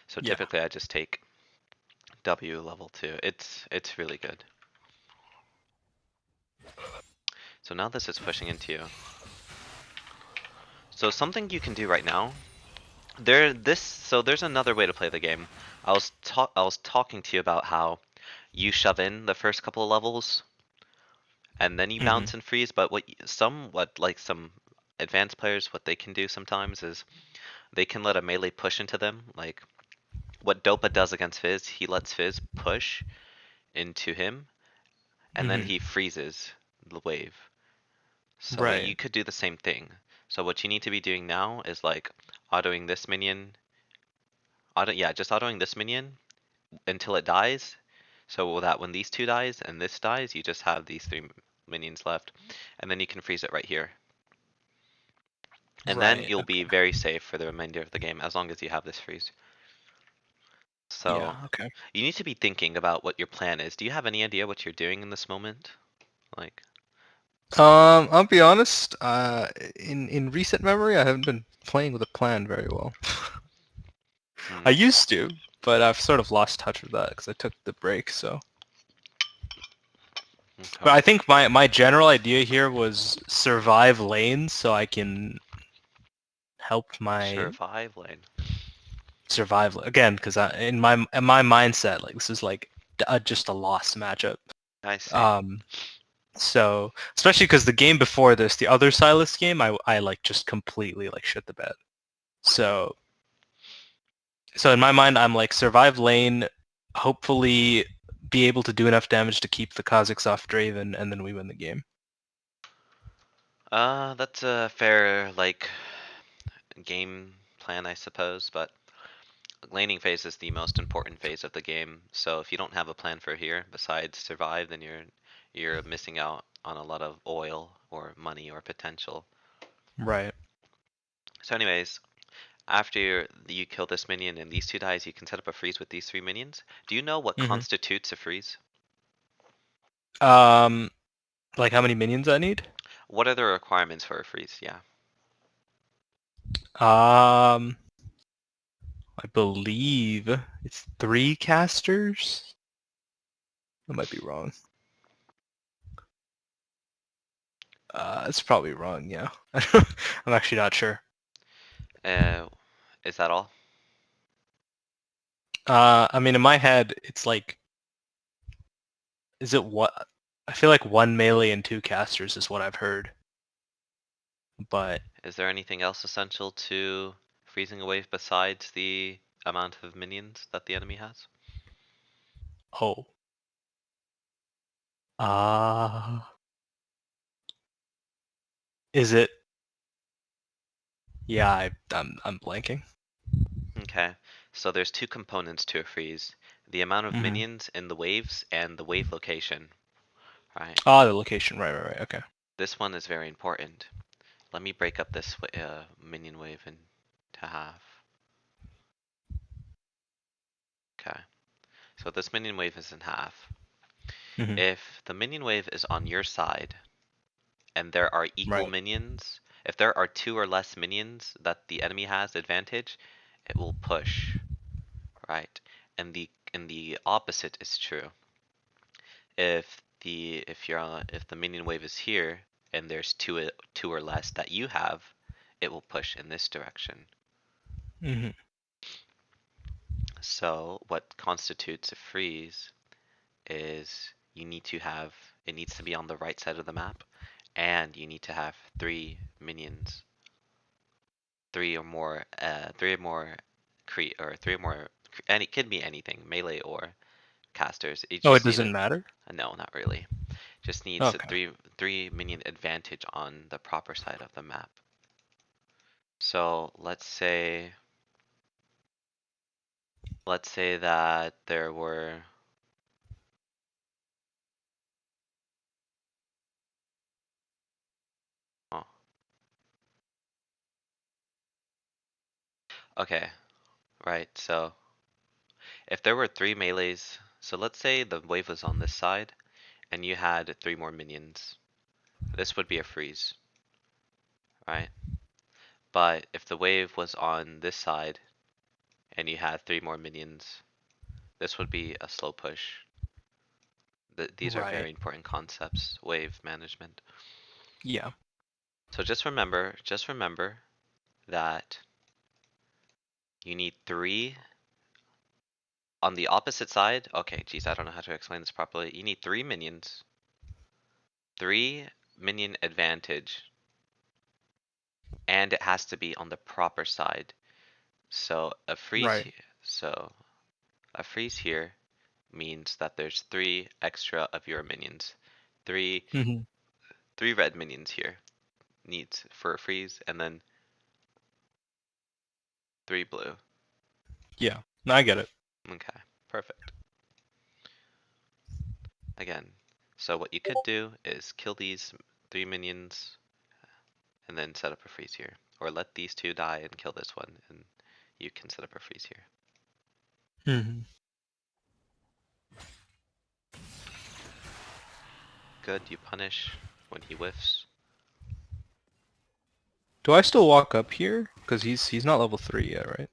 [SPEAKER 2] So
[SPEAKER 1] Yeah.
[SPEAKER 2] typically, I just take W level 2. It's really good. So now this is pushing into you. So something you can do right now there's another way to play the game. I was talking to you about how you shove in the first couple of levels, and then you bounce and freeze. But what some advanced players, what they can do sometimes is they can let a melee push into them. Like what Dopa does against Fizz, he lets Fizz push into him, and then he freezes the wave. So
[SPEAKER 1] Right.
[SPEAKER 2] you could do the same thing. So what you need to be doing now is like autoing this minion, just autoing this minion until it dies. So that when these two dies and this dies, you just have these three minions left, and then you can freeze it right here. And then
[SPEAKER 1] Right.
[SPEAKER 2] you'll be
[SPEAKER 1] Okay.
[SPEAKER 2] very safe for the remainder of the game as long as you have this freeze. So
[SPEAKER 1] Yeah. Okay.
[SPEAKER 2] you need to be thinking about what your plan is. Do you have any idea what you're doing in this moment? Like,
[SPEAKER 1] I'll be honest. In recent memory, I haven't been playing with a plan very well.
[SPEAKER 2] hmm,
[SPEAKER 1] I used to, but I've sort of lost touch with that because I took the break. So, but
[SPEAKER 2] okay.
[SPEAKER 1] I think my general idea here was survive lanes so I can help my
[SPEAKER 2] Survive lane.
[SPEAKER 1] survive again because in my mindset like this is like just a lost matchup.
[SPEAKER 2] I see.
[SPEAKER 1] Um, so especially because the game before this, the other Silas game, I like just completely like shit the bed. So in my mind, I'm like survive lane, hopefully be able to do enough damage to keep the Kazakhs off Draven, and then we win the game.
[SPEAKER 2] That's a fair, like, game plan, I suppose, but laning phase is the most important phase of the game. So if you don't have a plan for here besides survive, then you're missing out on a lot of oil or money or potential.
[SPEAKER 1] Right.
[SPEAKER 2] So anyways, after you kill this minion and these two dies, you can set up a freeze with these three minions. Do you know what
[SPEAKER 1] hmm
[SPEAKER 2] constitutes a freeze?
[SPEAKER 1] Um, like how many minions I need?
[SPEAKER 2] What are the requirements for a freeze? Yeah.
[SPEAKER 1] Um, I believe it's 3 casters. I might be wrong. It's probably wrong. Yeah, I'm actually not sure.
[SPEAKER 2] Uh, is that all?
[SPEAKER 1] I mean, in my head, it's like, is it what? I feel like 1 melee and 2 casters is what I've heard. But
[SPEAKER 2] Is there anything else essential to freezing a wave besides the amount of minions that the enemy has?
[SPEAKER 1] oh, uh, is it? Yeah, I'm blanking.
[SPEAKER 2] Okay, so there's two components to a freeze. The amount of
[SPEAKER 1] hmm
[SPEAKER 2] minions in the waves and the wave location, right?
[SPEAKER 1] Ah, the location. Right. Okay.
[SPEAKER 2] This one is very important. Let me break up this minion wave into half. Okay, so this minion wave is in half.
[SPEAKER 1] hmm
[SPEAKER 2] If the minion wave is on your side and there are equal
[SPEAKER 1] Right.
[SPEAKER 2] minions, if there are two or less minions that the enemy has advantage, it will push, right? And the opposite is true. If the minion wave is here and there's two or less that you have, it will push in this direction.
[SPEAKER 1] hmm
[SPEAKER 2] So what constitutes a freeze is it needs to be on the right side of the map, and you need to have three minions, three or more three or more, and it could be anything, melee or casters. You
[SPEAKER 1] Oh, it
[SPEAKER 2] just need
[SPEAKER 1] doesn't matter.
[SPEAKER 2] no, not really. Just needs a
[SPEAKER 1] Okay.
[SPEAKER 2] three minion advantage on the proper side of the map. So let's say that there were oh, okay, right. So if there were three melees, so let's say the wave was on this side and you had three more minions. This would be a freeze, right? But if the wave was on this side and you had three more minions, this would be a slow push. These are
[SPEAKER 1] Right.
[SPEAKER 2] very important concepts, wave management.
[SPEAKER 1] Yeah.
[SPEAKER 2] So just remember that you need three On the opposite side, okay, geez, I don't know how to explain this properly. You need 3 minions. 3 minion advantage. And it has to be on the proper side. So a freeze
[SPEAKER 1] Right.
[SPEAKER 2] here. So a freeze here means that there's 3 extra of your minions. 3
[SPEAKER 1] Mm-hmm.
[SPEAKER 2] 3 red minions here needs for a freeze, and then 3 blue.
[SPEAKER 1] Yeah. No, I get it.
[SPEAKER 2] Okay, perfect. Again, so what you could do is kill these 3 minions and then set up a freeze here. Or let these 2 die and kill this one, and you can set up a freeze here.
[SPEAKER 1] Mm-hmm.
[SPEAKER 2] Good, you punish when he whiffs.
[SPEAKER 1] Do I still walk up here? Because he's not level 3 yet, right?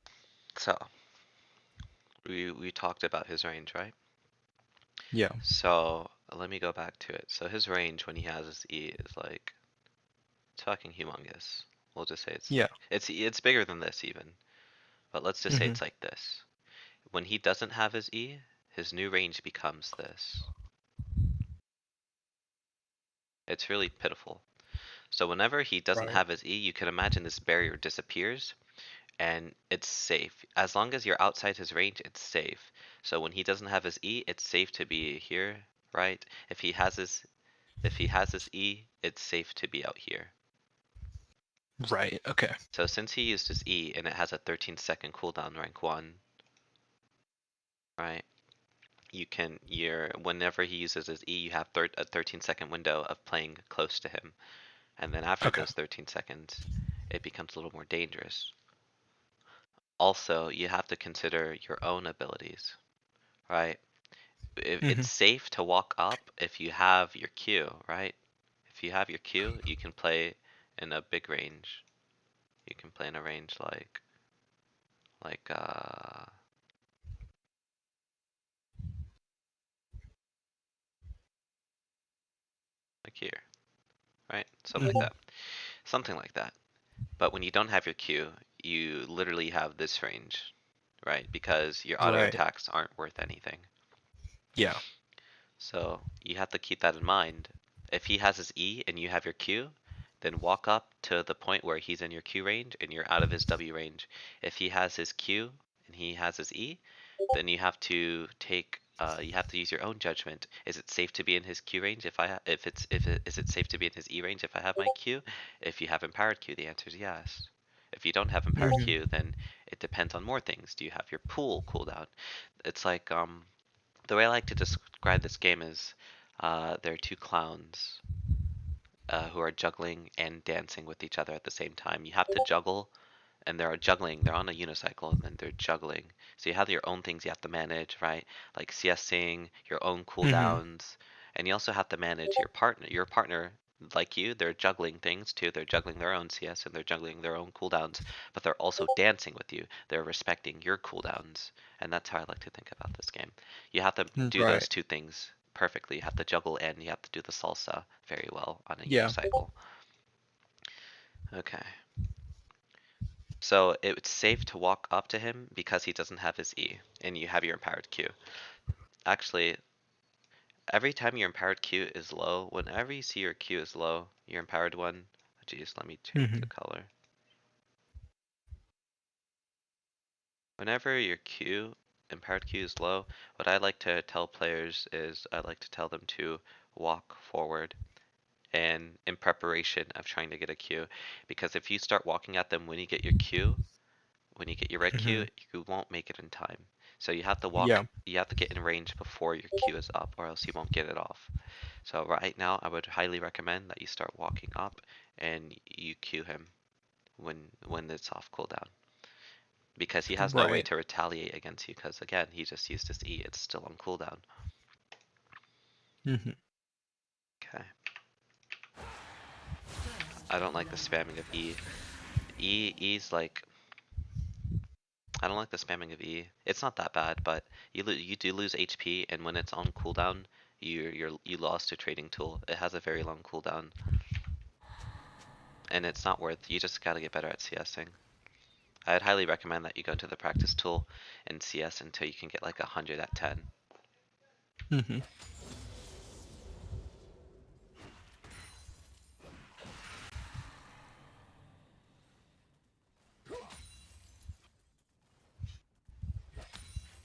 [SPEAKER 2] So, we talked about his range, right?
[SPEAKER 1] Yeah.
[SPEAKER 2] So, let me go back to it. So his range when he has his E is like, it's fucking humongous. We'll just say it's
[SPEAKER 1] Yeah.
[SPEAKER 2] like, it's bigger than this even. But let's just say
[SPEAKER 1] Mm-hmm.
[SPEAKER 2] it's like this. When he doesn't have his E, his new range becomes this. It's really pitiful. So whenever he doesn't
[SPEAKER 1] Right.
[SPEAKER 2] have his E, you can imagine this barrier disappears and it's safe. As long as you're outside his range, it's safe. So when he doesn't have his E, it's safe to be here, right? If he has his E, it's safe to be out here.
[SPEAKER 1] Right. Okay.
[SPEAKER 2] So since he used his E and it has a 13-second cooldown rank 1, right? Whenever he uses his E, you have a 13-second window of playing close to him. And then after
[SPEAKER 1] Okay.
[SPEAKER 2] those 13 seconds, it becomes a little more dangerous. Also, you have to consider your own abilities, right?
[SPEAKER 1] Mm-hmm.
[SPEAKER 2] It's safe to walk up if you have your Q, right? If you have your Q, you can play in a big range. You can play in a range like here, right? Something like
[SPEAKER 1] Mm-hmm.
[SPEAKER 2] that. Something like that. But when you don't have your Q, you literally have this range, right? Because your auto
[SPEAKER 1] Right.
[SPEAKER 2] attacks aren't worth anything.
[SPEAKER 1] Yeah.
[SPEAKER 2] So you have to keep that in mind. If he has his E and you have your Q, then walk up to the point where he's in your Q range and you're out of his W range. If he has his Q and he has his E, then you have to use your own judgment. Is it safe to be in his Q range is it safe to be in his E range if I have my Q? If you have empowered Q, the answer is yes. If you don't have empowered
[SPEAKER 1] Mm-hmm.
[SPEAKER 2] Q, then it depends on more things. Do you have your pool cooldown? It's like the way I like to describe this game is there are 2 clowns who are juggling and dancing with each other at the same time. You have to juggle, and they're juggling. They're on a unicycle, and then they're juggling. So you have your own things you have to manage, right? Like CSing, your own
[SPEAKER 1] Mm-hmm.
[SPEAKER 2] cooldowns, and you also have to manage your partner. Your partner, like you, they're juggling things too. They're juggling their own CS and they're juggling their own cooldowns, but they're also dancing with you. They're respecting your cooldowns, and that's how I like to think about this game. You have to do those
[SPEAKER 1] Right.
[SPEAKER 2] 2 things perfectly. You have to juggle and you have to do the salsa very well on a
[SPEAKER 1] Yeah.
[SPEAKER 2] unicycle. Okay. So it's safe to walk up to him because he doesn't have his E, and you have your empowered Q. Actually, every time your empowered Q is low, whenever you see your Q is low, your empowered one, geez, let me change
[SPEAKER 1] Mm-hmm.
[SPEAKER 2] the color. Whenever your empowered Q is low, what I like to tell players is I like to tell them to walk forward and in preparation of trying to get a Q. Because if you start walking at them when you get your red
[SPEAKER 1] Mm-hmm.
[SPEAKER 2] Q, you won't make it in time. So
[SPEAKER 1] Yeah.
[SPEAKER 2] you have to get in range before your Q is up, or else you won't get it off. So right now, I would highly recommend that you start walking up and you Q him when it's off cooldown. Because he has no way
[SPEAKER 1] Right.
[SPEAKER 2] to retaliate against you, because again, he just used his E, it's still on cooldown.
[SPEAKER 1] Mm-hmm.
[SPEAKER 2] Okay. I don't like the spamming of E. E's like, I don't like the spamming of E. It's not that bad, but you do lose HP, and when it's on cooldown, you lost to trading tool. It has a very long cooldown, and it's not worth. You just gotta get better at CSing. I'd highly recommend that you go into the practice tool in CS until you can get like 100 at 10.
[SPEAKER 1] Mm-hmm.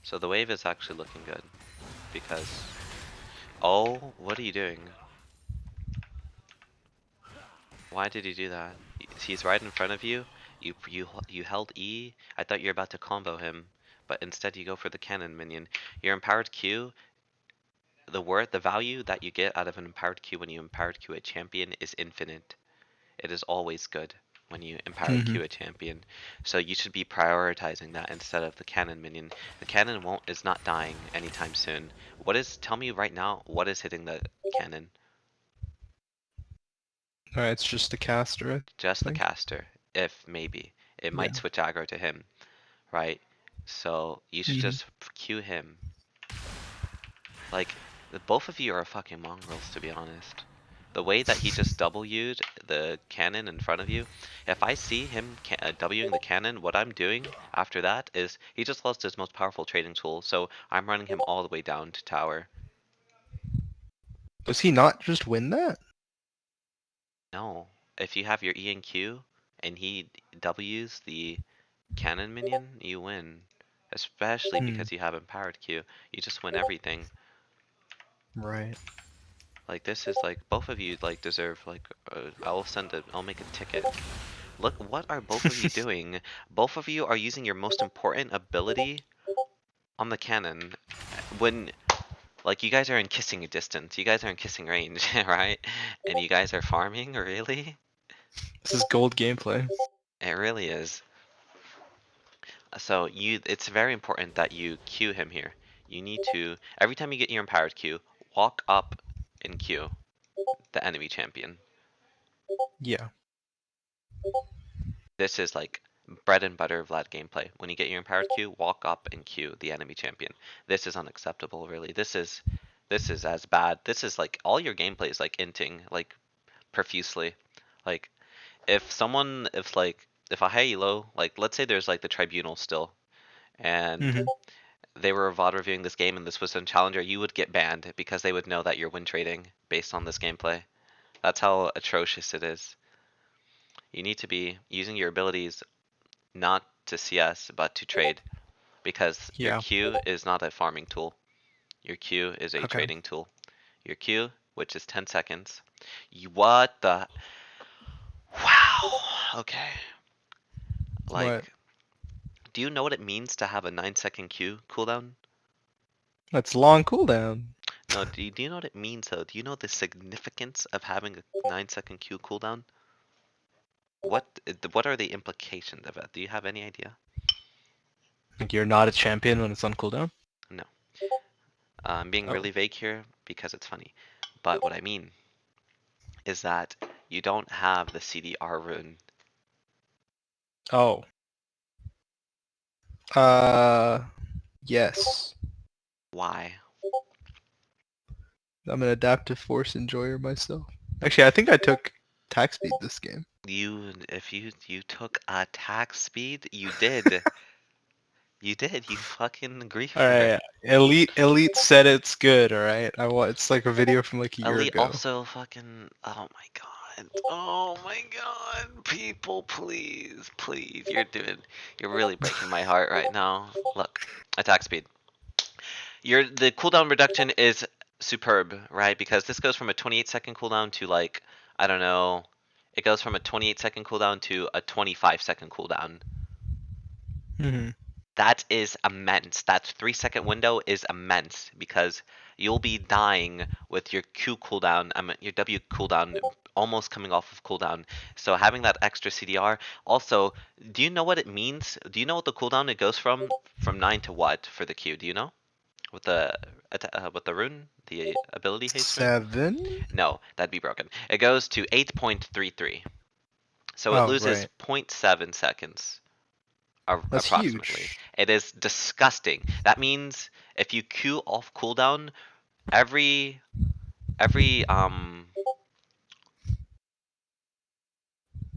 [SPEAKER 2] So the wave is actually looking good because, oh, what are you doing? Why did he do that? He's right in front of you. You held E. I thought you were about to combo him, but instead you go for the cannon minion. Your empowered Q, the value that you get out of an empowered Q when you empowered Q a champion is infinite. It is always good when you empowered
[SPEAKER 1] Mm-hmm.
[SPEAKER 2] Q a champion. So you should be prioritizing that instead of the cannon minion. The cannon is not dying anytime soon. Tell me right now, what is hitting the cannon?
[SPEAKER 1] Alright, it's just a caster, I
[SPEAKER 2] Just the
[SPEAKER 1] think.
[SPEAKER 2] caster, if maybe. It
[SPEAKER 1] Yeah.
[SPEAKER 2] might switch aggro to him, right? So you should
[SPEAKER 1] Mm-hmm.
[SPEAKER 2] just Q him. Like, both of you are fucking mongrels, to be honest. The way that he just W'd the cannon in front of you, if I see him W'ing the cannon, what I'm doing after that is he just lost his most powerful trading tool, so I'm running him all the way down to tower.
[SPEAKER 1] Does he not just win that?
[SPEAKER 2] No, if you have your E and Q and he W's the cannon minion, you win. Especially
[SPEAKER 1] Hmm.
[SPEAKER 2] because you have empowered Q. You just win everything.
[SPEAKER 1] Right.
[SPEAKER 2] Like this is like both of you like deserve like I'll make a ticket. Look, what are both of you doing? Both of you are using your most important ability on the cannon when like you guys are in kissing distance. You guys are in kissing range, right? And you guys are farming, really?
[SPEAKER 1] This is gold gameplay.
[SPEAKER 2] It really is. So it's very important that you Q him here. You need to every time you get your empowered Q, walk up and Q the enemy champion.
[SPEAKER 1] Yeah.
[SPEAKER 2] This is like bread and butter Vlad gameplay. When you get your empowered Q, walk up and Q the enemy champion. This is unacceptable, really. This is as bad. This is like all your gameplay is like inting like profusely. Like if a Halo, like let's say there's like the tribunal still, and
[SPEAKER 1] Mm-hmm.
[SPEAKER 2] they were VOD reviewing this game and this was in Challenger, you would get banned because they would know that you're win trading based on this gameplay. That's how atrocious it is. You need to be using your abilities not to CS but to trade because your
[SPEAKER 1] Yeah.
[SPEAKER 2] Q is not a farming tool. Your Q is a
[SPEAKER 1] Okay.
[SPEAKER 2] trading tool. Your Q, which is 10 seconds. What the? Wow. Okay.
[SPEAKER 1] What?
[SPEAKER 2] Like, do you know what it means to have a 9-second Q cooldown?
[SPEAKER 1] That's long cooldown.
[SPEAKER 2] No, do you know what it means though? Do you know the significance of having a 9-second Q cooldown? What are the implications of it? Do you have any idea?
[SPEAKER 1] Like you're not a champion when it's on cooldown?
[SPEAKER 2] No. I'm being
[SPEAKER 1] Oh.
[SPEAKER 2] really vague here because it's funny. But what I mean is that you don't have the CDR rune.
[SPEAKER 1] Oh. Uh, yes.
[SPEAKER 2] Why?
[SPEAKER 1] I'm an adaptive force enjoyer myself. Actually, I think I took attack speed this game.
[SPEAKER 2] If you took attack speed, you did. You did. You fucking griefer.
[SPEAKER 1] Alright, Elite said it's good, alright? It's like a video from like a year
[SPEAKER 2] Elite
[SPEAKER 1] ago.
[SPEAKER 2] also fucking. Oh my god. Oh my god. People, please, please. You're really breaking my heart right now. Look, attack speed. The cooldown reduction is superb, right? Because this goes from a 28-second cooldown to like, I don't know, it goes from a 28-second cooldown to a 25-second cooldown.
[SPEAKER 1] Mm-hmm.
[SPEAKER 2] That is immense. That 3-second window is immense because you'll be dying with your Q cooldown, your W cooldown almost coming off of cooldown. So having that extra CDR. Also, do you know what it means? Do you know what the cooldown it goes from 9 to what for the Q? Do you know? With the rune, the ability haste rune?
[SPEAKER 1] 7?
[SPEAKER 2] No, that'd be broken. It goes to 8.33. So it
[SPEAKER 1] Oh,
[SPEAKER 2] loses
[SPEAKER 1] right.
[SPEAKER 2] zero point 0.7 seconds
[SPEAKER 1] That's
[SPEAKER 2] approximately.
[SPEAKER 1] huge.
[SPEAKER 2] It is disgusting. That means if you Q off cooldown, every every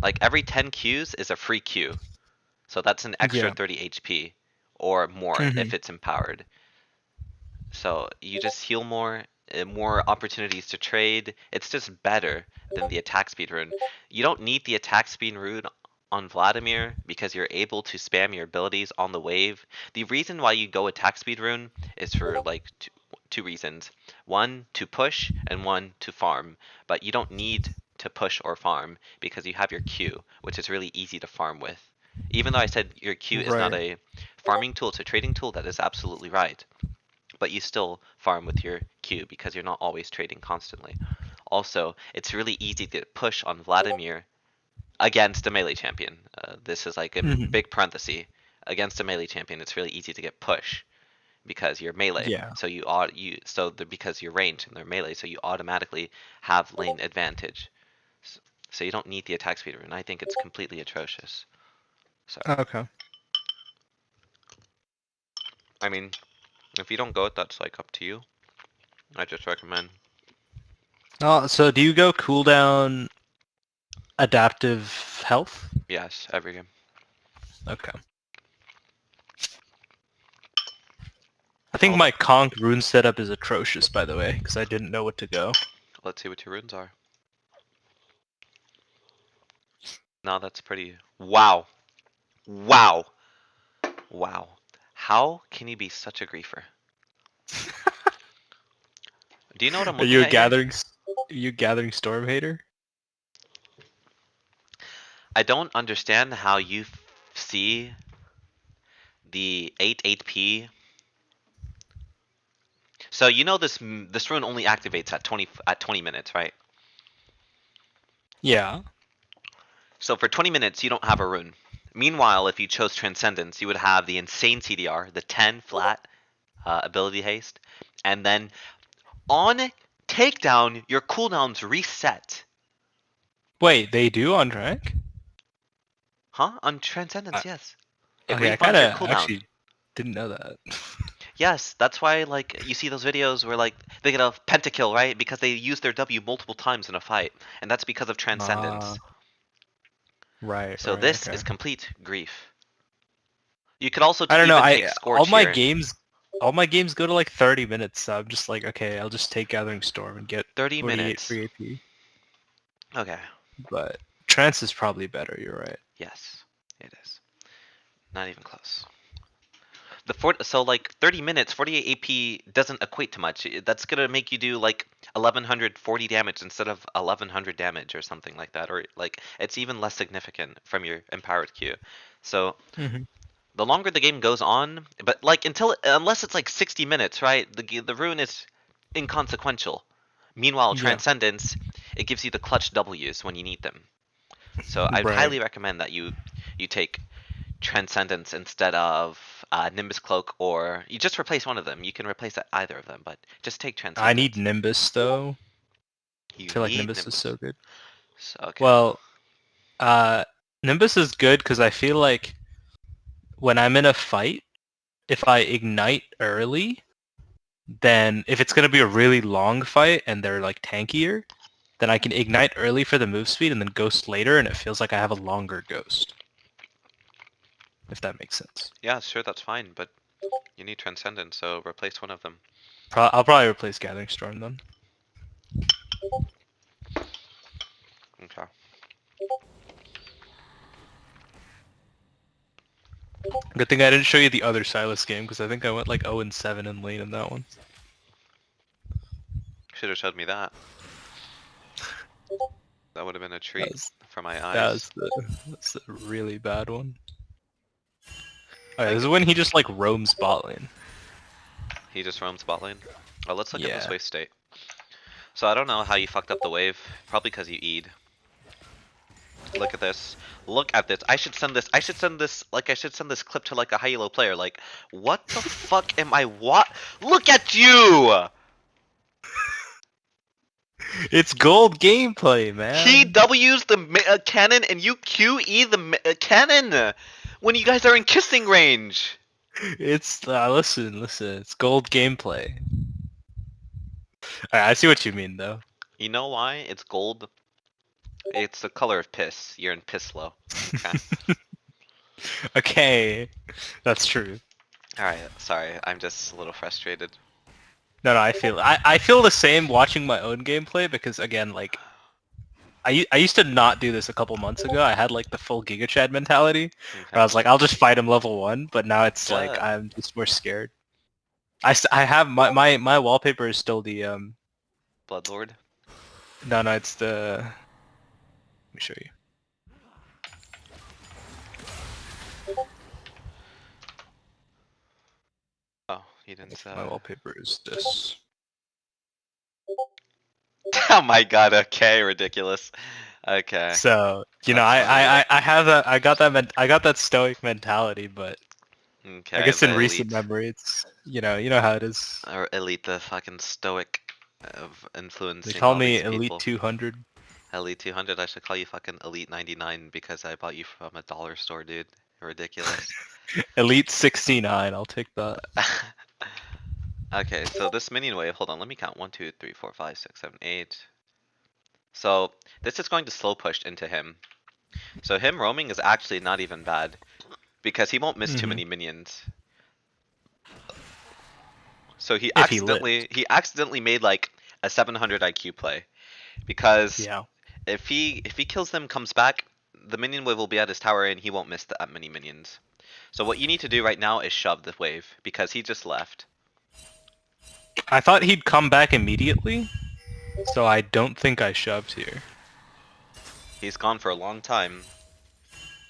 [SPEAKER 2] like every 10 Qs is a free Q. So that's an extra
[SPEAKER 1] Yeah.
[SPEAKER 2] 30 HP or more
[SPEAKER 1] Mhm.
[SPEAKER 2] if it's empowered. So you just heal more, more opportunities to trade. It's just better than the attack speed rune. You don't need the attack speed rune on Vladimir because you're able to spam your abilities on the wave. The reason why you go attack speed rune is for like two reasons. One, to push, and one, to farm. But you don't need to push or farm because you have your Q, which is really easy to farm with. Even though I said your Q is not
[SPEAKER 1] Right.
[SPEAKER 2] a farming tool, it's a trading tool, that is absolutely right. But you still farm with your Q because you're not always trading constantly. Also, it's really easy to push on Vladimir against a melee champion. This is like a
[SPEAKER 1] Mhm.
[SPEAKER 2] big parenthesis. Against a melee champion, it's really easy to get push because you're melee.
[SPEAKER 1] Yeah.
[SPEAKER 2] So because you're ranged and they're melee, so you automatically have lane advantage. So you don't need the attack speed rune. I think it's completely atrocious. So
[SPEAKER 1] Okay.
[SPEAKER 2] I mean, if you don't go it, that's like up to you. I just recommend.
[SPEAKER 1] So do you go cooldown adaptive health?
[SPEAKER 2] Yes, every game.
[SPEAKER 1] Okay. I think
[SPEAKER 2] All
[SPEAKER 1] my
[SPEAKER 2] the.
[SPEAKER 1] conk rune setup is atrocious, by the way, because I didn't know what to go.
[SPEAKER 2] Let's see what your runes are. No, that's pretty. Wow. Wow. Wow. How can you be such a griefer? Do you know what I'm
[SPEAKER 1] Are
[SPEAKER 2] looking
[SPEAKER 1] you a
[SPEAKER 2] at here?
[SPEAKER 1] gathering? Are you a gathering storm hater?
[SPEAKER 2] I don't understand how you see the 8 So you know this rune only activates at 20 minutes, right?
[SPEAKER 1] Yeah.
[SPEAKER 2] So for 20 minutes you don't have a rune. Meanwhile, if you chose Transcendence, you would have the insane CDR, the 10 flat ability haste, and then on takedown your cooldowns reset.
[SPEAKER 1] Wait, they do on track?
[SPEAKER 2] Huh? On Transcendence, yes. It
[SPEAKER 1] Okay, I
[SPEAKER 2] refunds
[SPEAKER 1] kind
[SPEAKER 2] your
[SPEAKER 1] of
[SPEAKER 2] cooldown.
[SPEAKER 1] actually didn't know that.
[SPEAKER 2] Yes, that's why like you see those videos where like they get a pentakill, right? Because they use their W multiple times in a fight, and that's because of
[SPEAKER 1] Ah,
[SPEAKER 2] Transcendence.
[SPEAKER 1] right,
[SPEAKER 2] So
[SPEAKER 1] right,
[SPEAKER 2] this
[SPEAKER 1] okay.
[SPEAKER 2] is complete grief. You could also
[SPEAKER 1] I don't know.
[SPEAKER 2] even
[SPEAKER 1] I
[SPEAKER 2] take Scorch here.
[SPEAKER 1] all my games go to like 30 minutes. So I'm just like, okay, I'll just take Gathering Storm and get
[SPEAKER 2] 30
[SPEAKER 1] 48
[SPEAKER 2] minutes.
[SPEAKER 1] free AP.
[SPEAKER 2] Okay.
[SPEAKER 1] But Trance is probably better. You're right.
[SPEAKER 2] Yes, it is. Not even close. So like 30 minutes, 48 AP doesn't equate to much. That's gonna make you do like 1140 damage instead of 1100 damage or something like that, or like it's even less significant from your empowered Q. So
[SPEAKER 1] Hmm.
[SPEAKER 2] the longer the game goes on, but like unless it's like 60 minutes, right? The rune is inconsequential. Meanwhile,
[SPEAKER 1] Yeah.
[SPEAKER 2] Transcendence, it gives you the clutch W's when you need them. So I'd
[SPEAKER 1] Right.
[SPEAKER 2] highly recommend that you take Transcendence instead of Nimbus Cloak, or you just replace one of them. You can replace either of them, but just take
[SPEAKER 1] I need
[SPEAKER 2] Transcendence.
[SPEAKER 1] Nimbus though. I
[SPEAKER 2] You
[SPEAKER 1] feel like
[SPEAKER 2] need
[SPEAKER 1] Nimbus is so
[SPEAKER 2] Nimbus.
[SPEAKER 1] good.
[SPEAKER 2] So, okay.
[SPEAKER 1] Well, uh, Nimbus is good because I feel like when I'm in a fight, if I ignite early, then if it's gonna be a really long fight and they're like tankier, then I can ignite early for the move speed and then ghost later, and it feels like I have a longer ghost. If that makes sense.
[SPEAKER 2] Yeah, sure, that's fine, but you need Transcendence, so replace one of them.
[SPEAKER 1] I'll probably replace Gathering Storm then.
[SPEAKER 2] Okay.
[SPEAKER 1] Good thing I didn't show you the other Silas game because I think I went like 0 and 7 in lane in that one.
[SPEAKER 2] Should have showed me that. That would have been a
[SPEAKER 1] That
[SPEAKER 2] treat
[SPEAKER 1] was
[SPEAKER 2] for my
[SPEAKER 1] that
[SPEAKER 2] eyes.
[SPEAKER 1] was that's the really bad one. Alright,
[SPEAKER 2] I
[SPEAKER 1] this is
[SPEAKER 2] get
[SPEAKER 1] when he just like roams bot lane.
[SPEAKER 2] He just roams bot lane. Oh, let's look at this
[SPEAKER 1] Yeah.
[SPEAKER 2] wave state. So I don't know how you fucked up the wave. Probably because you E'd. Look at this. Look at this. I should send this. I should send this. Like I should send this clip to like a high elo player. Like, what the fuck am I? What? Look at you!
[SPEAKER 1] It's gold gameplay,
[SPEAKER 2] He
[SPEAKER 1] man.
[SPEAKER 2] W's the cannon and you QE the cannon when you guys are in kissing range.
[SPEAKER 1] It's listen, it's gold gameplay. Alright, I see what you mean though.
[SPEAKER 2] You know why? It's gold. It's the color of piss. You're in piss low. Okay.
[SPEAKER 1] Okay, that's true.
[SPEAKER 2] Alright, sorry, I'm just a little frustrated.
[SPEAKER 1] No, I feel the same watching my own gameplay because again, like I used to not do this a couple months ago. I had like the full Giga Chad mentality where I
[SPEAKER 2] Okay.
[SPEAKER 1] was like, I'll just fight him level 1, but now it's like
[SPEAKER 2] Good.
[SPEAKER 1] I'm just more scared. I have my wallpaper is still the
[SPEAKER 2] Bloodlord?
[SPEAKER 1] no, it's the, let me show you.
[SPEAKER 2] Oh, he didn't
[SPEAKER 1] My wallpaper is this.
[SPEAKER 2] Oh my god, okay, ridiculous. Okay.
[SPEAKER 1] So, you know,
[SPEAKER 2] That's funny.
[SPEAKER 1] I have that, I got that stoic mentality, but I
[SPEAKER 2] Okay,
[SPEAKER 1] guess in
[SPEAKER 2] the
[SPEAKER 1] recent
[SPEAKER 2] elite.
[SPEAKER 1] memory it's, you know how it is.
[SPEAKER 2] Or elite, the fucking stoic of
[SPEAKER 1] They
[SPEAKER 2] influencing
[SPEAKER 1] call
[SPEAKER 2] all
[SPEAKER 1] me
[SPEAKER 2] these
[SPEAKER 1] Elite
[SPEAKER 2] people.
[SPEAKER 1] 200.
[SPEAKER 2] Elite 200, I should call you fucking Elite 99 because I bought you from a dollar store, dude. Ridiculous.
[SPEAKER 1] Elite 69, I'll take that.
[SPEAKER 2] Okay, so this minion wave, hold on, let me count. 1, 2, 3, 4, 5, 6, 7, 8. So this is going to slow push into him. So him roaming is actually not even bad because he won't miss too
[SPEAKER 1] Hmm.
[SPEAKER 2] many minions. So
[SPEAKER 1] If he lived.
[SPEAKER 2] he accidentally made like a 700 IQ play because
[SPEAKER 1] Yeah.
[SPEAKER 2] if he kills them, comes back, the minion wave will be at his tower and he won't miss that many minions. So what you need to do right now is shove the wave because he just left.
[SPEAKER 1] I thought he'd come back immediately, so I don't think I shoved here.
[SPEAKER 2] He's gone for a long time.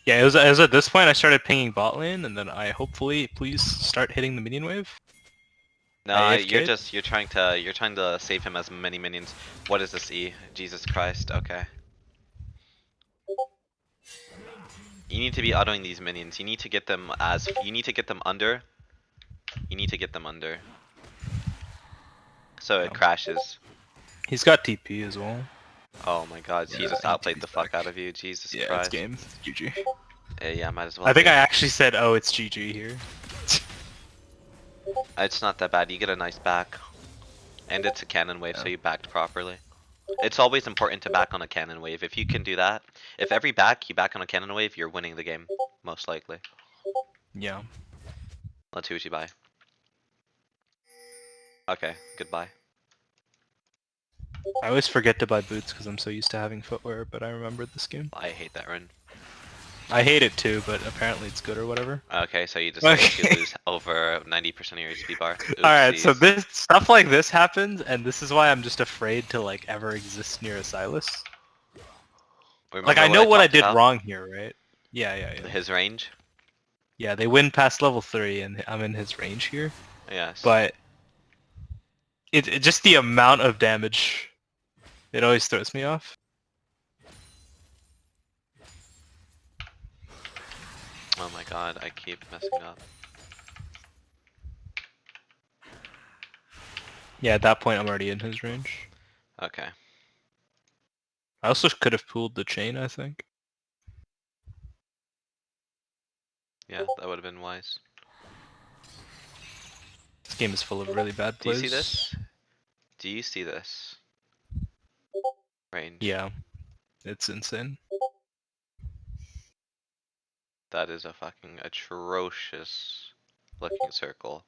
[SPEAKER 1] Yeah, it was at this point I started pinging bot lane, and then I hopefully please start hitting the minion wave. I
[SPEAKER 2] Nah,
[SPEAKER 1] AFK'd.
[SPEAKER 2] you're trying to save him as many minions. What is this E? Jesus Christ. Okay. You need to be autoing these minions. You need to get them under. You need to get them under. So it
[SPEAKER 1] No.
[SPEAKER 2] crashes.
[SPEAKER 1] He's got TP as well.
[SPEAKER 2] Oh my god, he
[SPEAKER 1] Yeah,
[SPEAKER 2] just
[SPEAKER 1] he
[SPEAKER 2] outplayed
[SPEAKER 1] TP's
[SPEAKER 2] the fuck out
[SPEAKER 1] back.
[SPEAKER 2] of you. Jesus
[SPEAKER 1] Yeah, it's
[SPEAKER 2] Christ.
[SPEAKER 1] game. It's GG.
[SPEAKER 2] Yeah, might as well
[SPEAKER 1] I think
[SPEAKER 2] be.
[SPEAKER 1] I actually said, oh, it's GG here.
[SPEAKER 2] It's not that bad. You get a nice back. And it's a cannon wave, so
[SPEAKER 1] Yeah.
[SPEAKER 2] you backed properly. It's always important to back on a cannon wave. If you can do that, if every back you back on a cannon wave, you're winning the game. Most likely.
[SPEAKER 1] Yeah.
[SPEAKER 2] Let's see what you buy. Okay, goodbye.
[SPEAKER 1] I always forget to buy boots because I'm so used to having footwear, but I remembered this game.
[SPEAKER 2] I hate that run.
[SPEAKER 1] I hate it too, but apparently it's good or whatever.
[SPEAKER 2] Okay, so you decided to
[SPEAKER 1] Okay.
[SPEAKER 2] lose over 90% of your HP bar.
[SPEAKER 1] Alright, so
[SPEAKER 2] Oopsies.
[SPEAKER 1] this stuff like this happens, and this is why I'm just afraid to like ever exist near a Silas. Like I
[SPEAKER 2] Remember what
[SPEAKER 1] know
[SPEAKER 2] I
[SPEAKER 1] what I
[SPEAKER 2] talked
[SPEAKER 1] did
[SPEAKER 2] about?
[SPEAKER 1] wrong here, right? Yeah.
[SPEAKER 2] His range?
[SPEAKER 1] Yeah, they win past level 3 and I'm in his range here.
[SPEAKER 2] Yes.
[SPEAKER 1] But it just the amount of damage, it always throws me off.
[SPEAKER 2] Oh my god, I keep messing up.
[SPEAKER 1] Yeah, at that point I'm already in his range.
[SPEAKER 2] Okay.
[SPEAKER 1] I also could have pulled the chain, I think.
[SPEAKER 2] Yeah, that would have been wise.
[SPEAKER 1] This game is full of really bad
[SPEAKER 2] Do you see
[SPEAKER 1] plays.
[SPEAKER 2] this? Do you see this? Range.
[SPEAKER 1] Yeah, it's insane.
[SPEAKER 2] That is a fucking atrocious looking circle.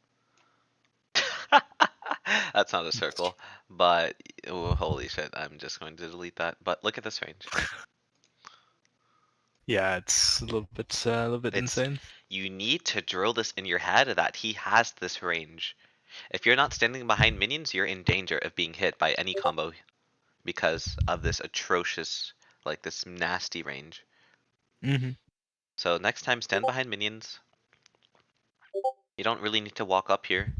[SPEAKER 2] That's not a circle, but oh, holy shit, I'm just going to delete that. But look at this range.
[SPEAKER 1] Yeah, it's a little bit
[SPEAKER 2] It's
[SPEAKER 1] insane.
[SPEAKER 2] You need to drill this in your head that he has this range. If you're not standing behind minions, you're in danger of being hit by any combo because of this atrocious, like this nasty range.
[SPEAKER 1] Hmm.
[SPEAKER 2] So next time, stand behind minions. You don't really need to walk up here.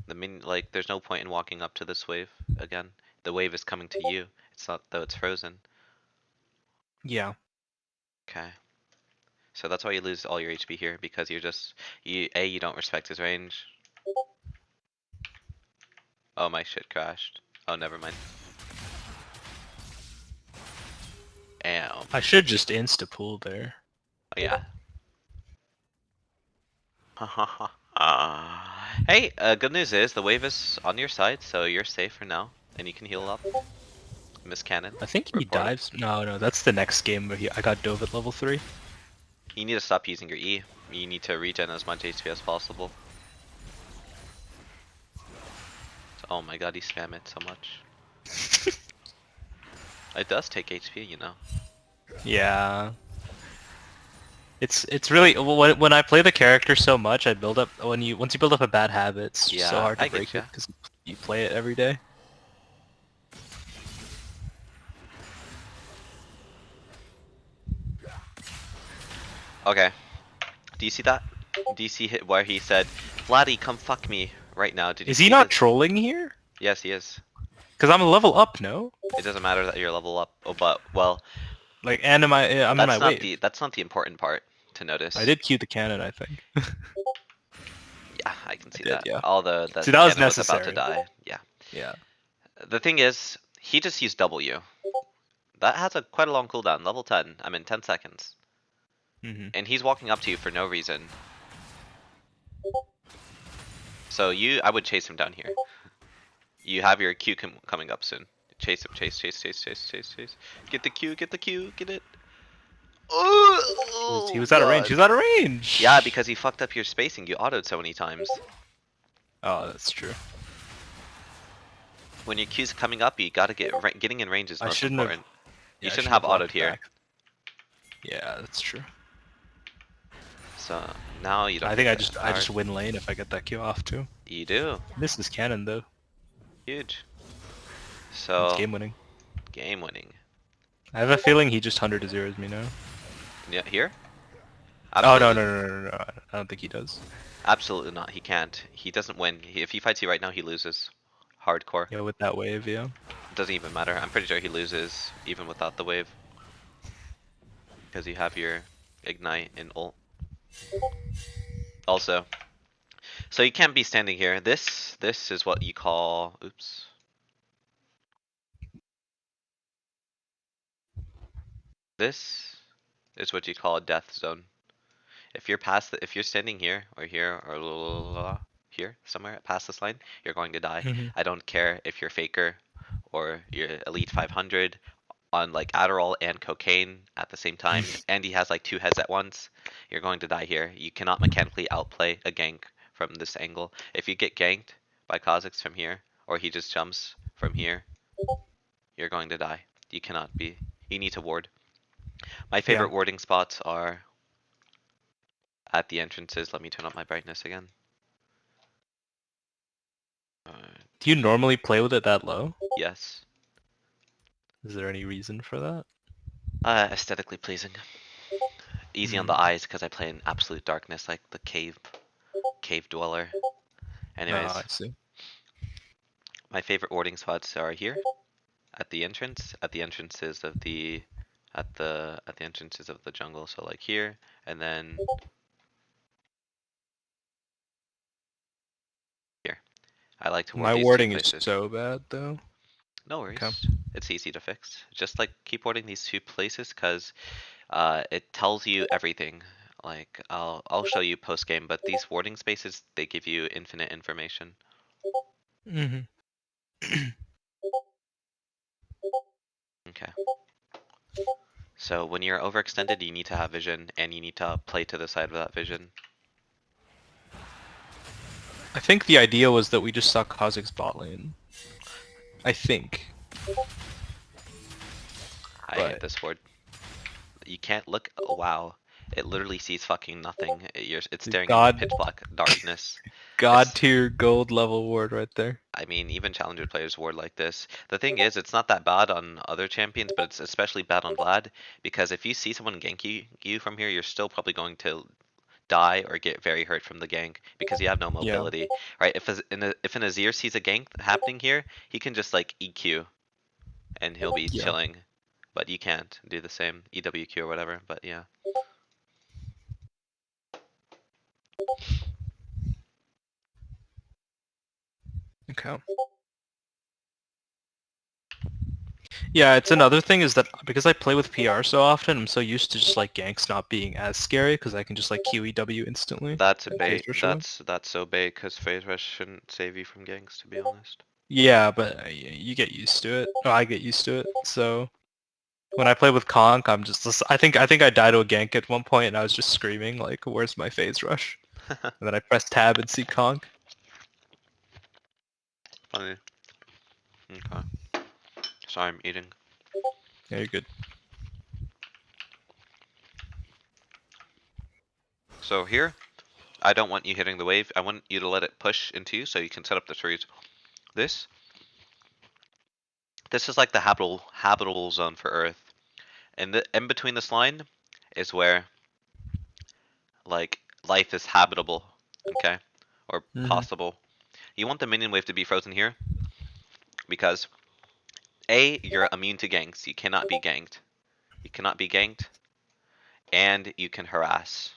[SPEAKER 2] There's no point in walking up to this wave again. The wave is coming to you. It's not though it's frozen.
[SPEAKER 1] Yeah.
[SPEAKER 2] Okay. So that's why you lose all your HP here because you don't respect his range. Oh, my shit crashed. Oh, never mind. Damn.
[SPEAKER 1] I should just insta-pull there.
[SPEAKER 2] Oh, yeah. Hey, good news is the wave is on your side, so you're safe for now, and you can heal up. Miss Cannon,
[SPEAKER 1] I think he
[SPEAKER 2] reporting.
[SPEAKER 1] dives. No, that's the next game where I got dove at level 3.
[SPEAKER 2] You need to stop using your E. You need to regen as much HP as possible. Oh my god, he spam it so much. It does take HP, you know.
[SPEAKER 1] Yeah. It's really when I play the character so much, I build up once you build up a bad habit, it's just so
[SPEAKER 2] Yeah,
[SPEAKER 1] hard to
[SPEAKER 2] I get
[SPEAKER 1] break
[SPEAKER 2] you.
[SPEAKER 1] it because you play it every day.
[SPEAKER 2] Okay. Do you see that? Do you see where he said, Vladdy, come fuck me right now? Did you
[SPEAKER 1] Is he
[SPEAKER 2] see
[SPEAKER 1] not
[SPEAKER 2] this?
[SPEAKER 1] trolling here?
[SPEAKER 2] Yes, he is.
[SPEAKER 1] Because I'm a level up, no?
[SPEAKER 2] It doesn't matter that you're level up. Oh, but well,
[SPEAKER 1] Like, and I'm in my wave.
[SPEAKER 2] that's not the important part to
[SPEAKER 1] I
[SPEAKER 2] notice.
[SPEAKER 1] did cue the cannon, I think.
[SPEAKER 2] Yeah, I can
[SPEAKER 1] I
[SPEAKER 2] see
[SPEAKER 1] did,
[SPEAKER 2] that.
[SPEAKER 1] yeah.
[SPEAKER 2] Although
[SPEAKER 1] See,
[SPEAKER 2] that
[SPEAKER 1] that was
[SPEAKER 2] cannon was about to
[SPEAKER 1] necessary.
[SPEAKER 2] die. Yeah.
[SPEAKER 1] Yeah.
[SPEAKER 2] The thing is, he just used W. That has quite a long cooldown. Level 10. I'm in 10 seconds.
[SPEAKER 1] Mm-hmm.
[SPEAKER 2] And he's walking up to you for no reason. So I would chase him down here. You have your Q coming up soon. Chase him, chase, chase, chase, chase, chase, chase. Get the Q, get the Q, get it.
[SPEAKER 1] He
[SPEAKER 2] Oh
[SPEAKER 1] was out of range.
[SPEAKER 2] god.
[SPEAKER 1] He was out of range.
[SPEAKER 2] Yeah, because he fucked up your spacing. You autoed so many times.
[SPEAKER 1] Oh, that's true.
[SPEAKER 2] When your Q's coming up, you gotta getting in range is
[SPEAKER 1] I
[SPEAKER 2] most
[SPEAKER 1] shouldn't have.
[SPEAKER 2] important. You
[SPEAKER 1] Yeah, I
[SPEAKER 2] shouldn't
[SPEAKER 1] shouldn't
[SPEAKER 2] have
[SPEAKER 1] have
[SPEAKER 2] autoed
[SPEAKER 1] walked
[SPEAKER 2] here.
[SPEAKER 1] back. Yeah, that's true.
[SPEAKER 2] So now you don't.
[SPEAKER 1] I think
[SPEAKER 2] get
[SPEAKER 1] I
[SPEAKER 2] hard.
[SPEAKER 1] just win lane if I get that Q off too.
[SPEAKER 2] You do.
[SPEAKER 1] This is cannon though.
[SPEAKER 2] Huge.
[SPEAKER 1] It's
[SPEAKER 2] So
[SPEAKER 1] game winning.
[SPEAKER 2] game winning.
[SPEAKER 1] I have a feeling he just 100 to zeros me now.
[SPEAKER 2] Yeah, here?
[SPEAKER 1] Oh no
[SPEAKER 2] Absolutely.
[SPEAKER 1] no no no no! No. I don't think he does.
[SPEAKER 2] Absolutely not. He can't. He doesn't win. If he fights you right now, he loses. Hardcore.
[SPEAKER 1] Yeah, with that wave, yeah.
[SPEAKER 2] Doesn't even matter. I'm pretty sure he loses even without the wave. Because you have your ignite and ult. Also. So you can't be standing here. This is what you call oops. This is what you call a death zone. If you're if you're standing here or here or here somewhere past this line, you're going to die.
[SPEAKER 1] Mm-hmm.
[SPEAKER 2] I don't care if you're faker or you're elite 500 on like Adderall and cocaine at the same time, and he has like two heads at once. You're going to die here. You cannot mechanically outplay a gank from this angle. If you get ganked by Kha'Zix from here, or he just jumps from here, you're going to die. You cannot be. You need to ward. My favorite
[SPEAKER 1] Yeah.
[SPEAKER 2] warding spots are at the entrances. Let me turn up my brightness again.
[SPEAKER 1] Do you normally play with it that low?
[SPEAKER 2] Yes.
[SPEAKER 1] Is there any reason for that?
[SPEAKER 2] Aesthetically pleasing. Easy on
[SPEAKER 1] Hmm.
[SPEAKER 2] the eyes because I play in absolute darkness like the cave dweller.
[SPEAKER 1] Ah, I
[SPEAKER 2] Anyways,
[SPEAKER 1] see.
[SPEAKER 2] my favorite warding spots are here at the entrance, at the entrances of the entrances of the jungle. So like here, and then here. I like to ward
[SPEAKER 1] My
[SPEAKER 2] these two
[SPEAKER 1] warding is
[SPEAKER 2] places.
[SPEAKER 1] so bad though.
[SPEAKER 2] No
[SPEAKER 1] Okay.
[SPEAKER 2] worries. It's easy to fix. Just like keep warding these two places because it tells you everything. Like I'll show you post game, but these warding spaces they give you infinite information.
[SPEAKER 1] Mm-hmm.
[SPEAKER 2] Okay. So when you're overextended, you need to have vision, and you need to play to the side of that vision.
[SPEAKER 1] I think the idea was that we just saw Kha'Zix's bot lane. I think.
[SPEAKER 2] I hate
[SPEAKER 1] But
[SPEAKER 2] this ward. You can't look. Oh, wow. It literally sees fucking nothing. It's staring into pitch black darkness.
[SPEAKER 1] God tier gold level ward right there.
[SPEAKER 2] I mean, even challenger players ward like this. The thing is, it's not that bad on other champions, but it's especially bad on Vlad, because if you see someone gank you from here, you're still probably going to die or get very hurt from the gank because you have no
[SPEAKER 1] Yeah.
[SPEAKER 2] mobility, right? If an Azir sees a gank happening here, he can just like EQ and he'll be
[SPEAKER 1] Yeah.
[SPEAKER 2] chilling, but you can't do the same EWQ or whatever. But yeah,
[SPEAKER 1] Okay. Yeah, it's another thing is that because I play with PR so often, I'm so used to just like ganks not being as scary because I can just like QEW instantly.
[SPEAKER 2] that's a
[SPEAKER 1] and
[SPEAKER 2] bait.
[SPEAKER 1] phase rush away.
[SPEAKER 2] That's so bait because phase rush shouldn't save you from ganks, to be honest.
[SPEAKER 1] Yeah, but you get used to it. Oh, I get used to it. So when I play with Conk, I'm just I think I died to a gank at one point and I was just screaming like, "Where's my phase rush?" And then I press tab and see Conk.
[SPEAKER 2] Funny. Okay. Sorry, I'm eating.
[SPEAKER 1] Yeah, you're good.
[SPEAKER 2] So here, I don't want you hitting the wave. I want you to let it push into you so you can set up the trees. This is like the habitable zone for Earth. And the in between this line is where like life is habitable, okay? Or possible. You want the minion wave to be frozen here because A, you're immune to ganks. You cannot be ganked. You cannot be ganked, and you can harass.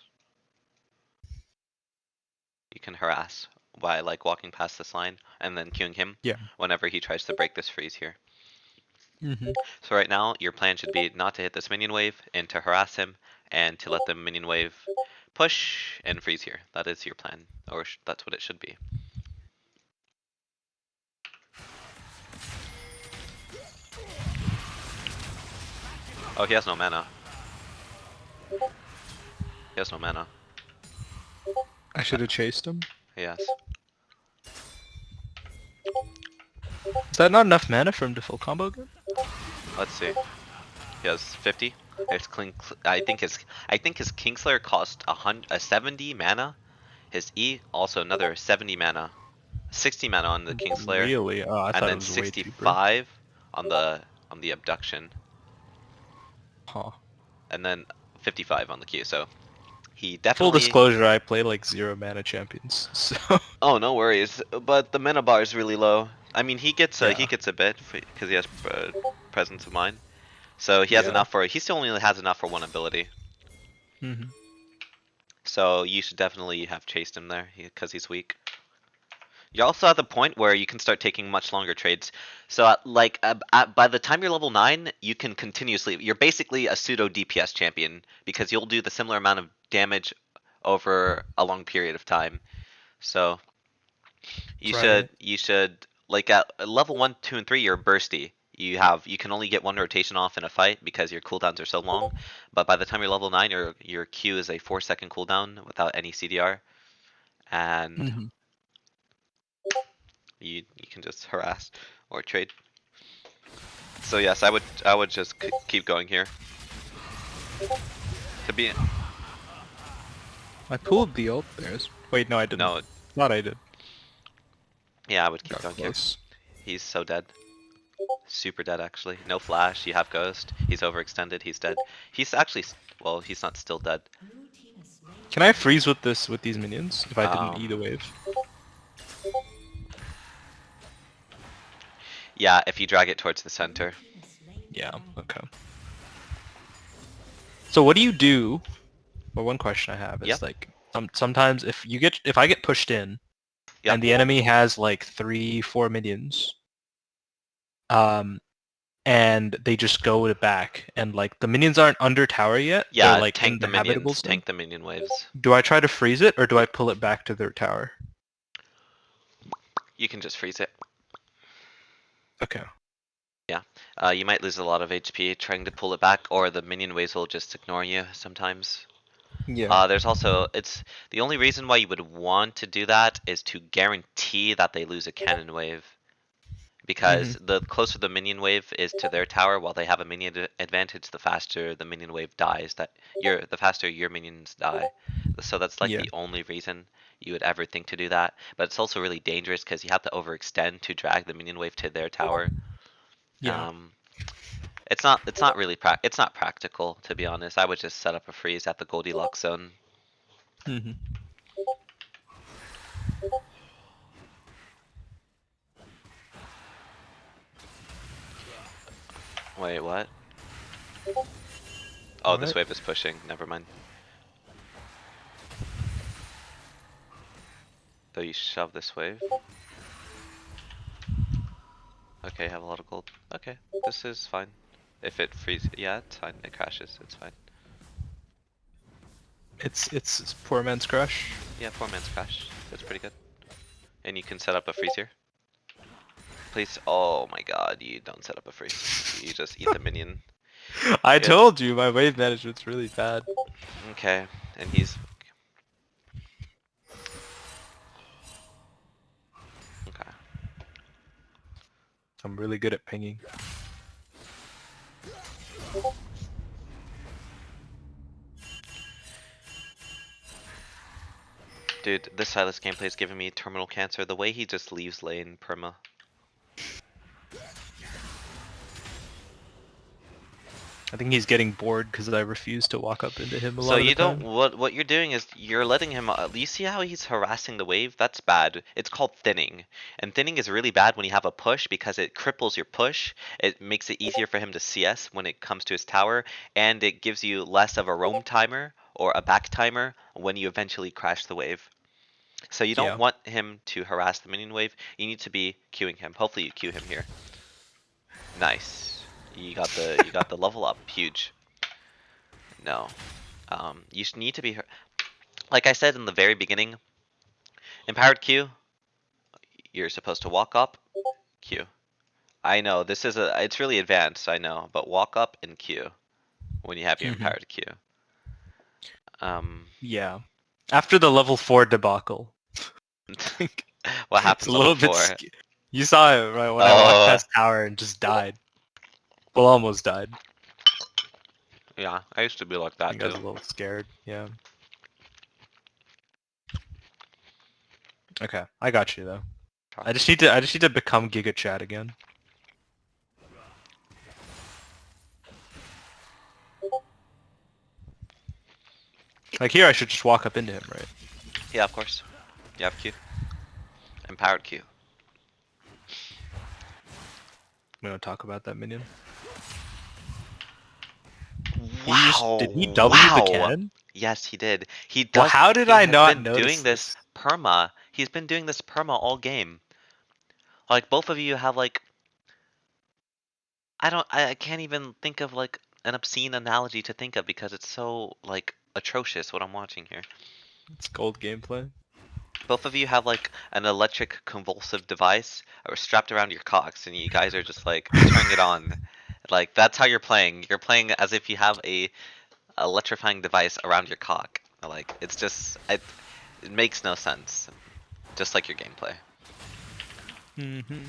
[SPEAKER 2] You can harass by like walking past this line and then queuing him
[SPEAKER 1] Yeah.
[SPEAKER 2] whenever he tries to break this freeze here.
[SPEAKER 1] Mm-hmm.
[SPEAKER 2] So right now, your plan should be not to hit this minion wave and to harass him and to let the minion wave push and freeze here. That is your plan, or that's what it should be. Oh, he has no mana. He has no mana.
[SPEAKER 1] I should have chased him.
[SPEAKER 2] Yes.
[SPEAKER 1] Is that not enough mana for him to full combo again?
[SPEAKER 2] Let's see. He has 50. His I think his Kingslayer cost 70 mana. His E also another 70 mana. 60 mana on the Kingslayer,
[SPEAKER 1] Really? Oh, I
[SPEAKER 2] and
[SPEAKER 1] thought it
[SPEAKER 2] then
[SPEAKER 1] was way cheaper.
[SPEAKER 2] 65 on the abduction,
[SPEAKER 1] Huh.
[SPEAKER 2] and then 55 on the Q. So he
[SPEAKER 1] Full
[SPEAKER 2] definitely.
[SPEAKER 1] disclosure, I play like 0 mana champions, so
[SPEAKER 2] Oh, no worries. But the mana bar is really low. I mean,
[SPEAKER 1] yeah.
[SPEAKER 2] he gets a bit because he has presence of mind. So he has
[SPEAKER 1] Yeah.
[SPEAKER 2] enough for. He still only has enough for one ability.
[SPEAKER 1] Mm-hmm.
[SPEAKER 2] So you should definitely have chased him there because he's weak. You're also at the point where you can start taking much longer trades. So, by the time you're level 9, you can continuously. You're basically a pseudo DPS champion because you'll do the similar amount of damage over a long period of time. So,
[SPEAKER 1] Right.
[SPEAKER 2] you should like at level 1, 2, and 3, you're bursty. You can only get one rotation off in a fight because your cooldowns are so long. But by the time you're level 9, your Q is a 4-second cooldown without any CDR, and
[SPEAKER 1] Mm-hmm.
[SPEAKER 2] you can just harass or trade. So yes, I would just keep going here. To be
[SPEAKER 1] I pulled the ult there. Wait, no, I didn't.
[SPEAKER 2] no,
[SPEAKER 1] Thought I did.
[SPEAKER 2] yeah, I would keep
[SPEAKER 1] Got
[SPEAKER 2] going here.
[SPEAKER 1] close.
[SPEAKER 2] He's so dead. Super dead actually. No flash, you have ghost. He's overextended, he's dead. He's actually well, he's not still dead.
[SPEAKER 1] Can I freeze with these minions if I didn't eat a
[SPEAKER 2] Um
[SPEAKER 1] wave?
[SPEAKER 2] yeah, if you drag it towards the center.
[SPEAKER 1] Yeah. Okay. So what do you do? Well, one question I have
[SPEAKER 2] Yep.
[SPEAKER 1] is like sometimes if I get pushed in
[SPEAKER 2] Yep.
[SPEAKER 1] and the enemy has like 3, 4 minions, um, and they just go to back and like the minions aren't under tower yet, they're
[SPEAKER 2] Yeah,
[SPEAKER 1] like in the habitable zone.
[SPEAKER 2] tank the minion waves.
[SPEAKER 1] Do I try to freeze it or do I pull it back to their tower?
[SPEAKER 2] You can just freeze it.
[SPEAKER 1] Okay.
[SPEAKER 2] Yeah. You might lose a lot of HP trying to pull it back, or the minion waves will just ignore you sometimes.
[SPEAKER 1] Yeah.
[SPEAKER 2] There's also, it's the only reason why you would want to do that is to guarantee that they lose a cannon wave. Because
[SPEAKER 1] Mm-hmm.
[SPEAKER 2] the closer the minion wave is to their tower, while they have a minion advantage, the faster the minion wave dies. The faster your minions die. So that's like
[SPEAKER 1] Yeah.
[SPEAKER 2] the only reason you would ever think to do that. But it's also really dangerous because you have to overextend to drag the minion wave to their tower.
[SPEAKER 1] Yeah.
[SPEAKER 2] Um, it's not practical, to be honest. I would just set up a freeze at the Goldilocks zone.
[SPEAKER 1] Mm-hmm.
[SPEAKER 2] Wait, what? Oh, this
[SPEAKER 1] What?
[SPEAKER 2] wave is pushing. Never mind. Though you shove this wave. Okay, have a lot of gold. Okay, this is fine. If it freezes, yeah, it's fine. It crashes. It's fine.
[SPEAKER 1] It's poor man's crush.
[SPEAKER 2] Yeah, poor man's crash. That's pretty good. And you can set up a freeze here. Please. Oh my god, you don't set up a freeze. You just eat the minion.
[SPEAKER 1] I
[SPEAKER 2] Good.
[SPEAKER 1] told you my wave management's really bad.
[SPEAKER 2] Okay, and he's okay.
[SPEAKER 1] I'm really good at pinging.
[SPEAKER 2] Dude, this Silas gameplay is giving me terminal cancer. The way he just leaves lane perma.
[SPEAKER 1] I think he's getting bored because I refuse to walk up into him a
[SPEAKER 2] So
[SPEAKER 1] lot of the
[SPEAKER 2] you don't
[SPEAKER 1] time.
[SPEAKER 2] what you're doing is you're letting him you see how he's harassing the wave? That's bad. It's called thinning. And thinning is really bad when you have a push because it cripples your push. It makes it easier for him to CS when it comes to his tower, and it gives you less of a roam timer or a back timer when you eventually crash the wave. So you don't
[SPEAKER 1] Yeah.
[SPEAKER 2] want him to harass the minion wave. You need to be queuing him. Hopefully you queue him here. Nice. You got the level up. Huge. No. You need to be like I said in the very beginning. Empowered Q. You're supposed to walk up, Q. I know this is it's really advanced. I know, but walk up and Q when you have your
[SPEAKER 1] Mhm.
[SPEAKER 2] empowered Q. Um,
[SPEAKER 1] Yeah. After the level 4 debacle,
[SPEAKER 2] what
[SPEAKER 1] it's a
[SPEAKER 2] happens level
[SPEAKER 1] little bit.
[SPEAKER 2] 4?
[SPEAKER 1] You saw it right when I walked
[SPEAKER 2] Oh,
[SPEAKER 1] past tower and just died. Well, almost died.
[SPEAKER 2] yeah. I used to be like
[SPEAKER 1] I
[SPEAKER 2] that
[SPEAKER 1] think I was
[SPEAKER 2] too.
[SPEAKER 1] a little scared. Yeah. Okay, I got you though.
[SPEAKER 2] Try.
[SPEAKER 1] I just need to become Giga Chad again. Like here, I should just walk up into him, right?
[SPEAKER 2] Yeah, of course. You have Q. Empowered Q.
[SPEAKER 1] We don't talk about that minion. Did he
[SPEAKER 2] Wow,
[SPEAKER 1] W the
[SPEAKER 2] wow.
[SPEAKER 1] cannon?
[SPEAKER 2] Yes, he did.
[SPEAKER 1] Well, how did
[SPEAKER 2] He
[SPEAKER 1] I
[SPEAKER 2] has
[SPEAKER 1] not
[SPEAKER 2] been doing
[SPEAKER 1] notice
[SPEAKER 2] this
[SPEAKER 1] this?
[SPEAKER 2] perma. He's been doing this perma all game. Like both of you have like I can't even think of like an obscene analogy to think of because it's so like atrocious what I'm watching here.
[SPEAKER 1] It's gold gameplay.
[SPEAKER 2] Both of you have like an electric convulsive device strapped around your cocks and you guys are just like turning it on. Like that's how you're playing. You're playing as if you have a electrifying device around your cock. Like it's just it makes no sense. Just like your gameplay.
[SPEAKER 1] Mm-hmm.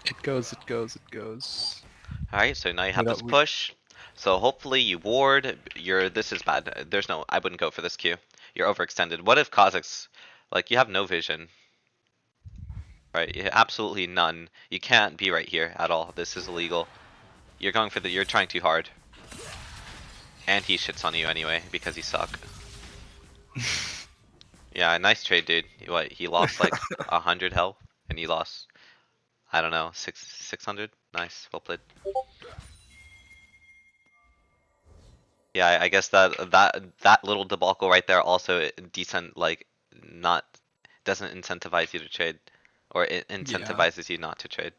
[SPEAKER 1] It goes, it goes, it goes.
[SPEAKER 2] Alright, so now you
[SPEAKER 1] We
[SPEAKER 2] have this
[SPEAKER 1] don't. We,
[SPEAKER 2] push. So hopefully you ward. This is bad. There's no. I wouldn't go for this Q. You're overextended. What if Kazakh's like you have no vision, right? You absolutely none. You can't be right here at all. This is illegal. You're going for the. You're trying too hard. And he shits on you anyway because you suck. Yeah, nice trade, dude. What? He lost like 100 health, and he lost. I don't know, 600. Nice, well played. Yeah, I guess that little debacle right there also decent like not doesn't incentivize you to trade, or it
[SPEAKER 1] yeah.
[SPEAKER 2] incentivizes you not to trade.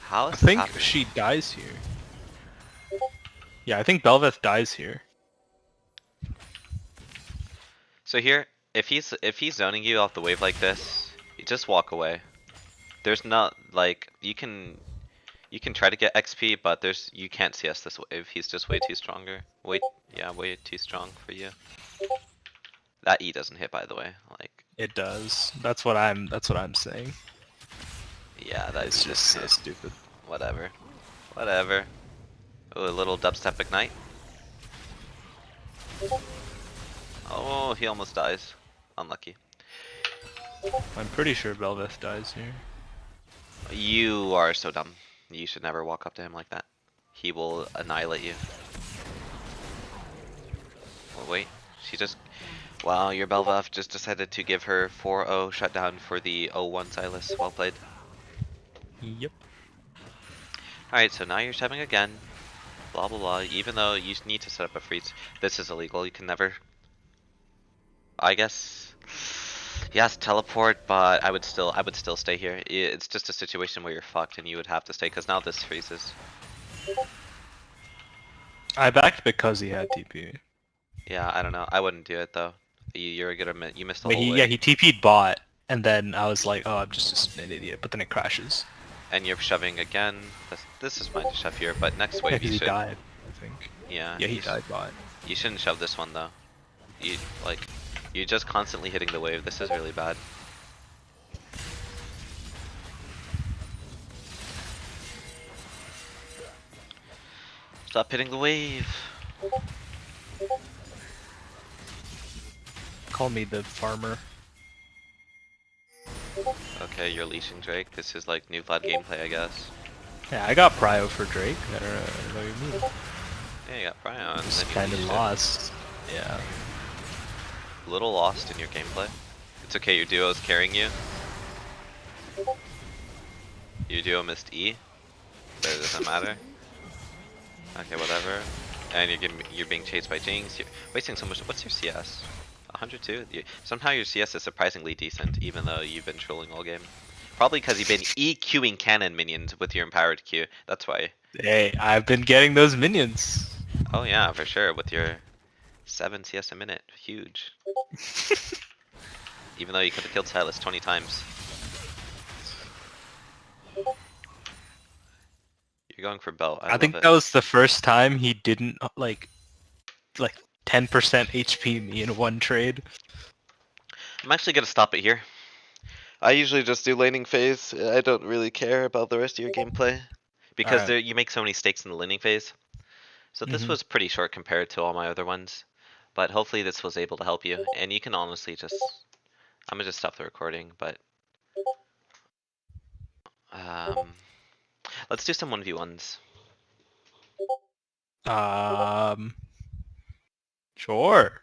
[SPEAKER 2] How
[SPEAKER 1] I
[SPEAKER 2] is this
[SPEAKER 1] think
[SPEAKER 2] happening?
[SPEAKER 1] she dies here. Yeah, I think Belveth dies here.
[SPEAKER 2] So here, if he's zoning you off the wave like this, you just walk away. There's not like you can try to get XP, but you can't CS this wave. He's just way too stronger. Way too strong for you. That E doesn't hit, by the way. Like,
[SPEAKER 1] It does. That's what I'm saying.
[SPEAKER 2] yeah, that E
[SPEAKER 1] It's just
[SPEAKER 2] doesn't
[SPEAKER 1] so
[SPEAKER 2] hit.
[SPEAKER 1] stupid.
[SPEAKER 2] Whatever. Whatever. Oh, a little dubstep ignite. Oh, he almost dies. Unlucky.
[SPEAKER 1] I'm pretty sure Belveth dies here.
[SPEAKER 2] You are so dumb. You should never walk up to him like that. He will annihilate you. Oh, wait. She just... Wow, your Belveth just decided to give her 4-0 shutdown for the 0-1 Silas. Well played.
[SPEAKER 1] Yep.
[SPEAKER 2] Alright, so now you're shoving again. Blah blah blah. Even though you need to set up a freeze. This is illegal. You can never... I guess... Yes, teleport, but I would still stay here. It's just a situation where you're fucked and you would have to stay because now this freezes.
[SPEAKER 1] I backed because he had TP.
[SPEAKER 2] Yeah, I don't know. I wouldn't do it though. You're gonna you missed the
[SPEAKER 1] Wait,
[SPEAKER 2] whole
[SPEAKER 1] yeah,
[SPEAKER 2] wave.
[SPEAKER 1] he TP'd bot, and then I was like, oh, I'm just an idiot, but then it crashes.
[SPEAKER 2] And you're shoving again. This is fine to shove here, but next
[SPEAKER 1] Yeah,
[SPEAKER 2] wave you
[SPEAKER 1] because he
[SPEAKER 2] should.
[SPEAKER 1] died, I think.
[SPEAKER 2] Yeah,
[SPEAKER 1] Yeah, he died bot.
[SPEAKER 2] you shouldn't shove this one though. You like, you're just constantly hitting the wave. This is really bad. Stop hitting the wave.
[SPEAKER 1] Call me the farmer.
[SPEAKER 2] Okay, you're leashing Drake. This is like new Vlad gameplay, I guess.
[SPEAKER 1] Yeah, I got prio for Drake. I don't know what you mean.
[SPEAKER 2] Yeah, you got Prion, and
[SPEAKER 1] Just
[SPEAKER 2] then you
[SPEAKER 1] kind of
[SPEAKER 2] leashed it.
[SPEAKER 1] lost. Yeah.
[SPEAKER 2] A little lost in your gameplay. It's okay, your duo is carrying you. Your duo missed E, but it doesn't matter. Okay, whatever. And you're being chased by Jinx. You're wasting so much. What's your CS? 102? Somehow your CS is surprisingly decent, even though you've been trolling all game. Probably because you've been EQing cannon minions with your empowered Q. That's why.
[SPEAKER 1] Hey, I've been getting those minions.
[SPEAKER 2] Oh yeah, for sure. With your 7 CS a minute. Huge. Even though you could have killed Silas 20 times. You're going for belt. I
[SPEAKER 1] I
[SPEAKER 2] love
[SPEAKER 1] think
[SPEAKER 2] it.
[SPEAKER 1] that was the first time he didn't like 10% HP me in one trade.
[SPEAKER 2] I'm actually gonna stop it here. I usually just do laning phase. I don't really care about the rest of your gameplay. Because
[SPEAKER 1] Alright.
[SPEAKER 2] there, you make so many stakes in the laning phase. So this was pretty short compared to all my other ones. But hopefully this was able to help you. And you can honestly just... I'm gonna just stop the recording, but... Um, let's do some 1v1s.
[SPEAKER 1] Um, sure.